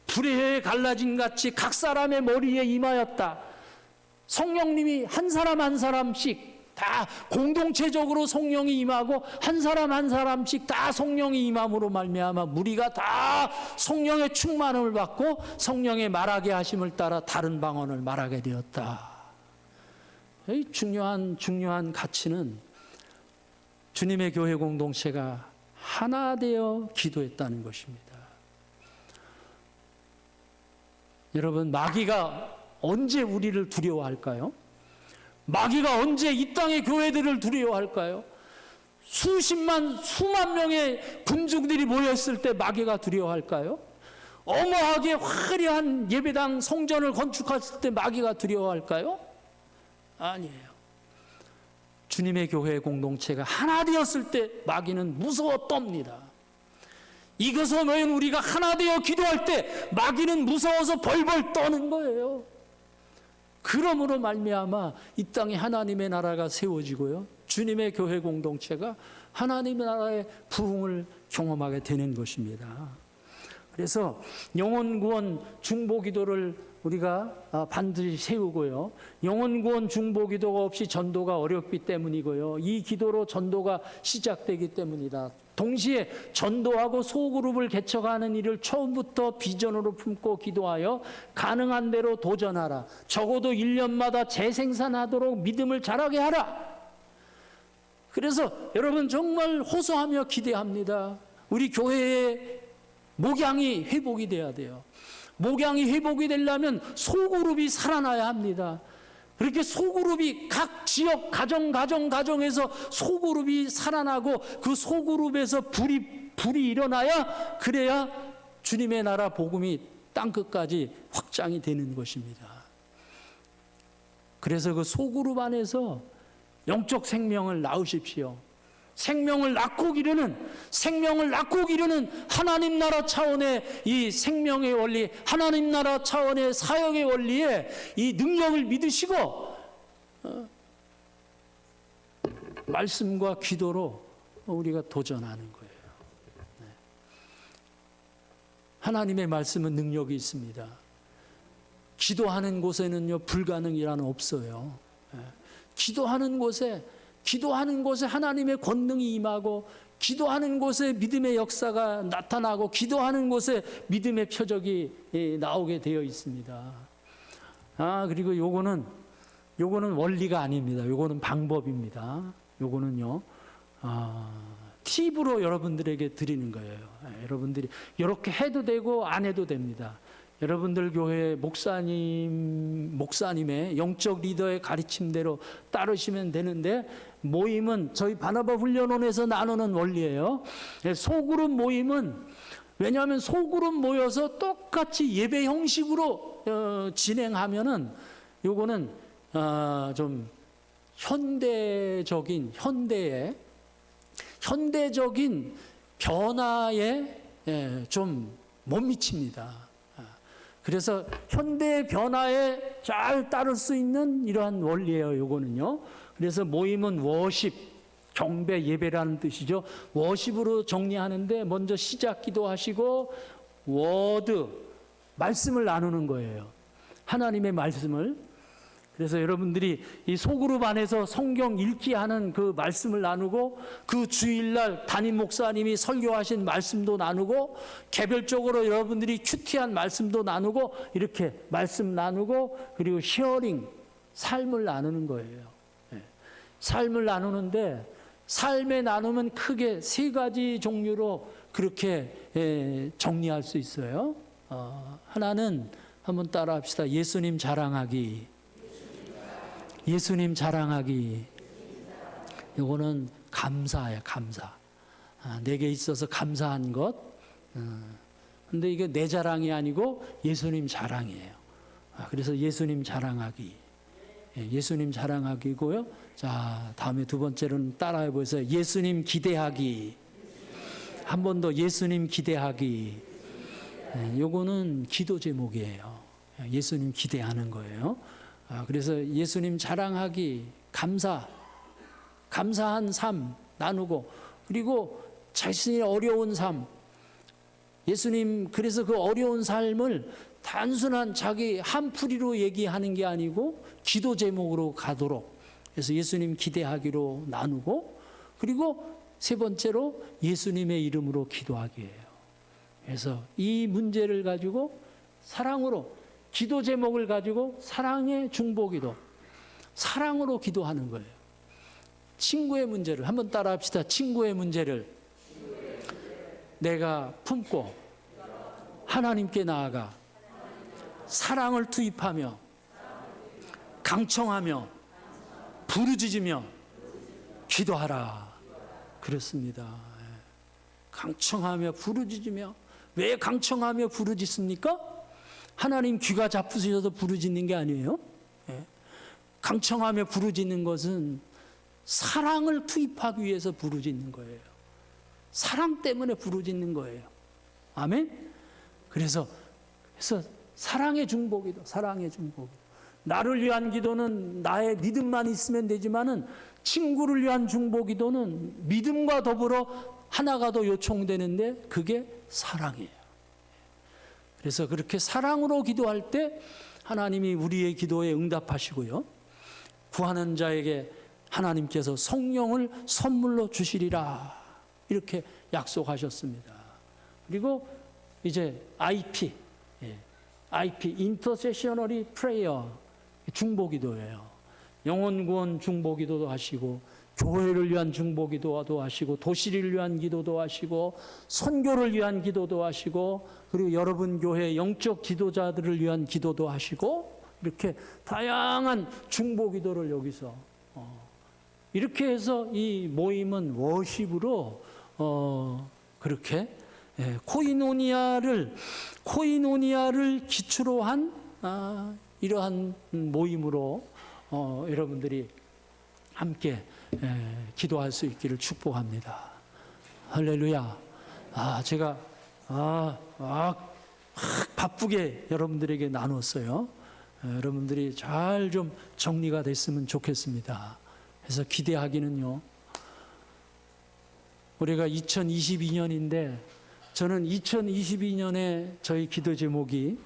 불의 혀에 갈라진 같이 각 사람의 머리에 임하였다. 성령님이 한 사람 한 사람씩 다 공동체적으로 성령이 임하고 한 사람 한 사람씩 다 성령이 임함으로 말미암아 무리가 다 성령의 충만함을 받고 성령의 말하게 하심을 따라 다른 방언을 말하게 되었다. 이 중요한 가치는 주님의 교회 공동체가 하나 되어 기도했다는 것입니다. 여러분, 마귀가 언제 우리를 두려워할까요? 마귀가 언제 이 땅의 교회들을 두려워할까요? 수만 명의 군중들이 모였을 때 마귀가 두려워할까요? 어마하게 화려한 예배당 성전을 건축했을 때 마귀가 두려워할까요? 아니에요. 주님의 교회 공동체가 하나 되었을 때 마귀는 무서워 떱니다. 이것을 외엔 우리가 하나 되어 기도할 때 마귀는 무서워서 벌벌 떠는 거예요. 그러므로 말미암아 이 땅에 하나님의 나라가 세워지고요, 주님의 교회 공동체가 하나님의 나라의 부흥을 경험하게 되는 것입니다. 그래서 영혼 구원 중보 기도를 우리가 반드시 세우고요, 영혼 구원 중보 기도가 없이 전도가 어렵기 때문이고요, 이 기도로 전도가 시작되기 때문이다. 동시에 전도하고 소그룹을 개척하는 일을 처음부터 비전으로 품고 기도하여 가능한 대로 도전하라. 적어도 1년마다 재생산하도록 믿음을 자라게 하라. 그래서 여러분 정말 호소하며 기대합니다. 우리 교회의 목양이 회복이 돼야 돼요. 목양이 회복이 되려면 소그룹이 살아나야 합니다. 그렇게 소그룹이 각 지역 가정에서 소그룹이 살아나고 그 소그룹에서 불이 일어나야, 그래야 주님의 나라 복음이 땅끝까지 확장이 되는 것입니다. 그래서 그 소그룹 안에서 영적 생명을 낳으십시오. 생명을 낳고 기르는 하나님 나라 차원의 이 생명의 원리, 하나님 나라 차원의 사역의 원리에 이 능력을 믿으시고 말씀과 기도로 우리가 도전하는 거예요. 하나님의 말씀은 능력이 있습니다. 기도하는 곳에는요, 불가능이라는 없어요. 기도하는 곳에 기도하는 곳에 하나님의 권능이 임하고, 기도하는 곳에 믿음의 역사가 나타나고, 기도하는 곳에 믿음의 표적이 나오게 되어 있습니다. 그리고 요거는 원리가 아닙니다. 요거는 방법입니다. 요거는요, 팁으로 여러분들에게 드리는 거예요. 여러분들이 이렇게 해도 되고 안 해도 됩니다. 여러분들 교회 목사님의 영적 리더의 가르침대로 따르시면 되는데, 모임은 저희 바나바 훈련원에서 나누는 원리예요. 소그룹 모임은, 왜냐하면 소그룹 모여서 똑같이 예배 형식으로 진행하면은 요거는 좀 현대적인 변화에 좀 못 미칩니다. 그래서 현대의 변화에 잘 따를 수 있는 이러한 원리예요, 요거는요. 그래서 모임은 워십, 경배, 예배라는 뜻이죠. 워십으로 정리하는데, 먼저 시작 기도하시고 워드, 말씀을 나누는 거예요. 하나님의 말씀을. 그래서 여러분들이 이 소그룹 안에서 성경 읽기 하는 그 말씀을 나누고, 그 주일날 담임 목사님이 설교하신 말씀도 나누고, 개별적으로 여러분들이 큐티한 말씀도 나누고, 이렇게 말씀 나누고, 그리고 히어링, 삶을 나누는 거예요. 삶을 나누는데, 삶의 나눔은 크게 세 가지 종류로 그렇게 정리할 수 있어요. 하나는 한번 따라 합시다. 예수님 자랑하기. 예수님 자랑하기. 이거는 감사예요, 감사. 내게 있어서 감사한 것. 근데 이게 내 자랑이 아니고 예수님 자랑이에요. 그래서 예수님 자랑하기. 예수님 자랑하기고요. 자, 다음에 두 번째로는 따라해 보세요. 예수님 기대하기. 한 번 더, 예수님 기대하기. 요거는 기도 제목이에요. 예수님 기대하는 거예요. 그래서 예수님 자랑하기, 감사한 삶 나누고, 그리고 자신의 어려운 삶, 예수님, 그래서 그 어려운 삶을 단순한 자기 한풀이로 얘기하는 게 아니고 기도 제목으로 가도록, 그래서 예수님 기대하기로 나누고, 그리고 세 번째로 예수님의 이름으로 기도하기예요. 그래서 이 문제를 가지고 사랑으로, 기도 제목을 가지고 사랑의 중보기도, 사랑으로 기도하는 거예요. 친구의 문제를 한번 따라 합시다. 친구의 문제를 내가 품고 하나님께 나아가 사랑을 투입하며 강청하며 부르짖으며 기도하라. 그렇습니다. 강청하며 부르짖으며. 왜 강청하며 부르짖습니까? 하나님 귀가 잡수셔서 부르짖는 게 아니에요. 강청하며 부르짖는 것은 사랑을 투입하기 위해서 부르짖는 거예요. 사랑 때문에 부르짖는 거예요. 아멘? 그래서 사랑의 중보기도, 사랑의 중보기도. 나를 위한 기도는 나의 믿음만 있으면 되지만은, 친구를 위한 중보기도는 믿음과 더불어 하나가 더 요청되는데, 그게 사랑이에요. 그래서 그렇게 사랑으로 기도할 때 하나님이 우리의 기도에 응답하시고요, 구하는 자에게 하나님께서 성령을 선물로 주시리라, 이렇게 약속하셨습니다. 그리고 이제 IP, Intercessionary Prayer, 중보기도예요. 영혼구원 중보기도도 하시고, 교회를 위한 중보기도도 하시고, 도시를 위한 기도도 하시고, 선교를 위한 기도도 하시고, 그리고 여러분 교회 영적 기도자들을 위한 기도도 하시고, 이렇게 다양한 중보기도를 여기서 이렇게 해서 이 모임은 워십으로 그렇게 코이노니아를 기초로 한 이러한 모임으로 여러분들이 함께 기도할 수 있기를 축복합니다. 할렐루야. 제가 바쁘게 여러분들에게 나눴어요. 여러분들이 잘 좀 정리가 됐으면 좋겠습니다. 그래서 기대하기는요, 우리가 2022년인데 저는 2022년에 저희 기도 제목이,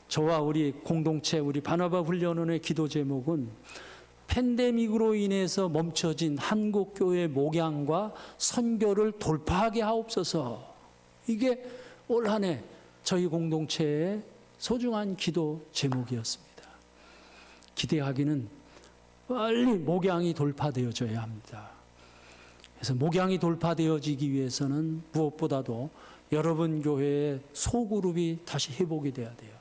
저와 우리 공동체, 우리 바나바 훈련원의 기도 제목은 팬데믹으로 인해서 멈춰진 한국교회 목양과 선교를 돌파하게 하옵소서. 이게 올 한 해 저희 공동체의 소중한 기도 제목이었습니다. 기대하기는 빨리 목양이 돌파되어져야 합니다. 그래서 목양이 돌파되어지기 위해서는 무엇보다도 여러분 교회의 소그룹이 다시 회복이 돼야 돼요.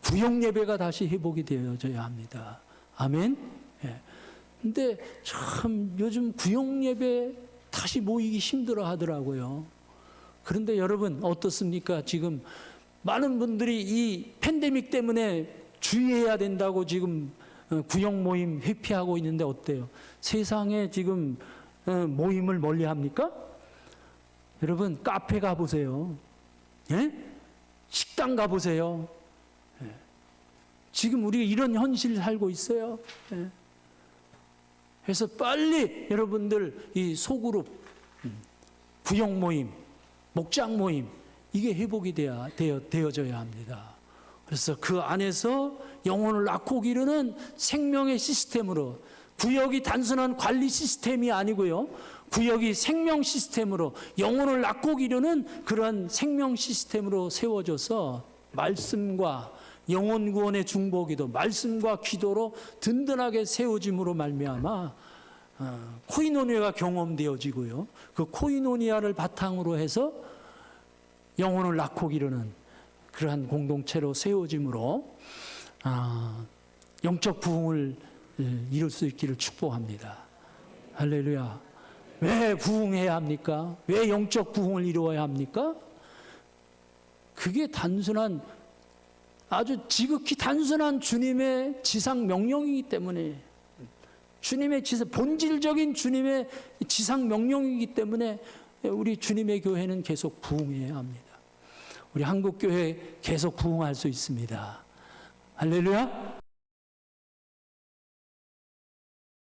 구역 예배가 다시 회복이 되어져야 합니다. 아멘. 예. 근데 참 요즘 구역 예배 다시 모이기 힘들어 하더라고요. 그런데 여러분 어떻습니까? 지금 많은 분들이 이 팬데믹 때문에 주의해야 된다고 지금 구역 모임 회피하고 있는데 어때요? 세상에 지금 모임을 멀리 합니까? 여러분 카페 가보세요. 예? 식당 가보세요. 예. 지금 우리가 이런 현실을 살고 있어요. 예. 그래서 빨리 여러분들 이 소그룹, 구역 모임, 목장 모임 이게 회복이 되어져야 합니다. 그래서 그 안에서 영혼을 낳고 기르는 생명의 시스템으로, 구역이 단순한 관리 시스템이 아니고요, 구역이 생명 시스템으로 영혼을 낳고 기르는 그런 생명 시스템으로 세워져서 말씀과 영혼 구원의 중보기도, 말씀과 기도로 든든하게 세워짐으로 말미암아 코이노니아가 경험되어지고요, 그 코이노니아를 바탕으로 해서 영혼을 낳고 기르는 그러한 공동체로 세워짐으로 영적 부흥을 이룰 수 있기를 축복합니다. 할렐루야. 왜 부흥해야 합니까? 왜 영적 부흥을 이루어야 합니까? 그게 단순한, 아주 지극히 단순한 주님의 지상 명령이기 때문에, 주님의 본질적인 주님의 지상 명령이기 때문에 우리 주님의 교회는 계속 부흥해야 합니다. 우리 한국교회 계속 부흥할 수 있습니다. 할렐루야.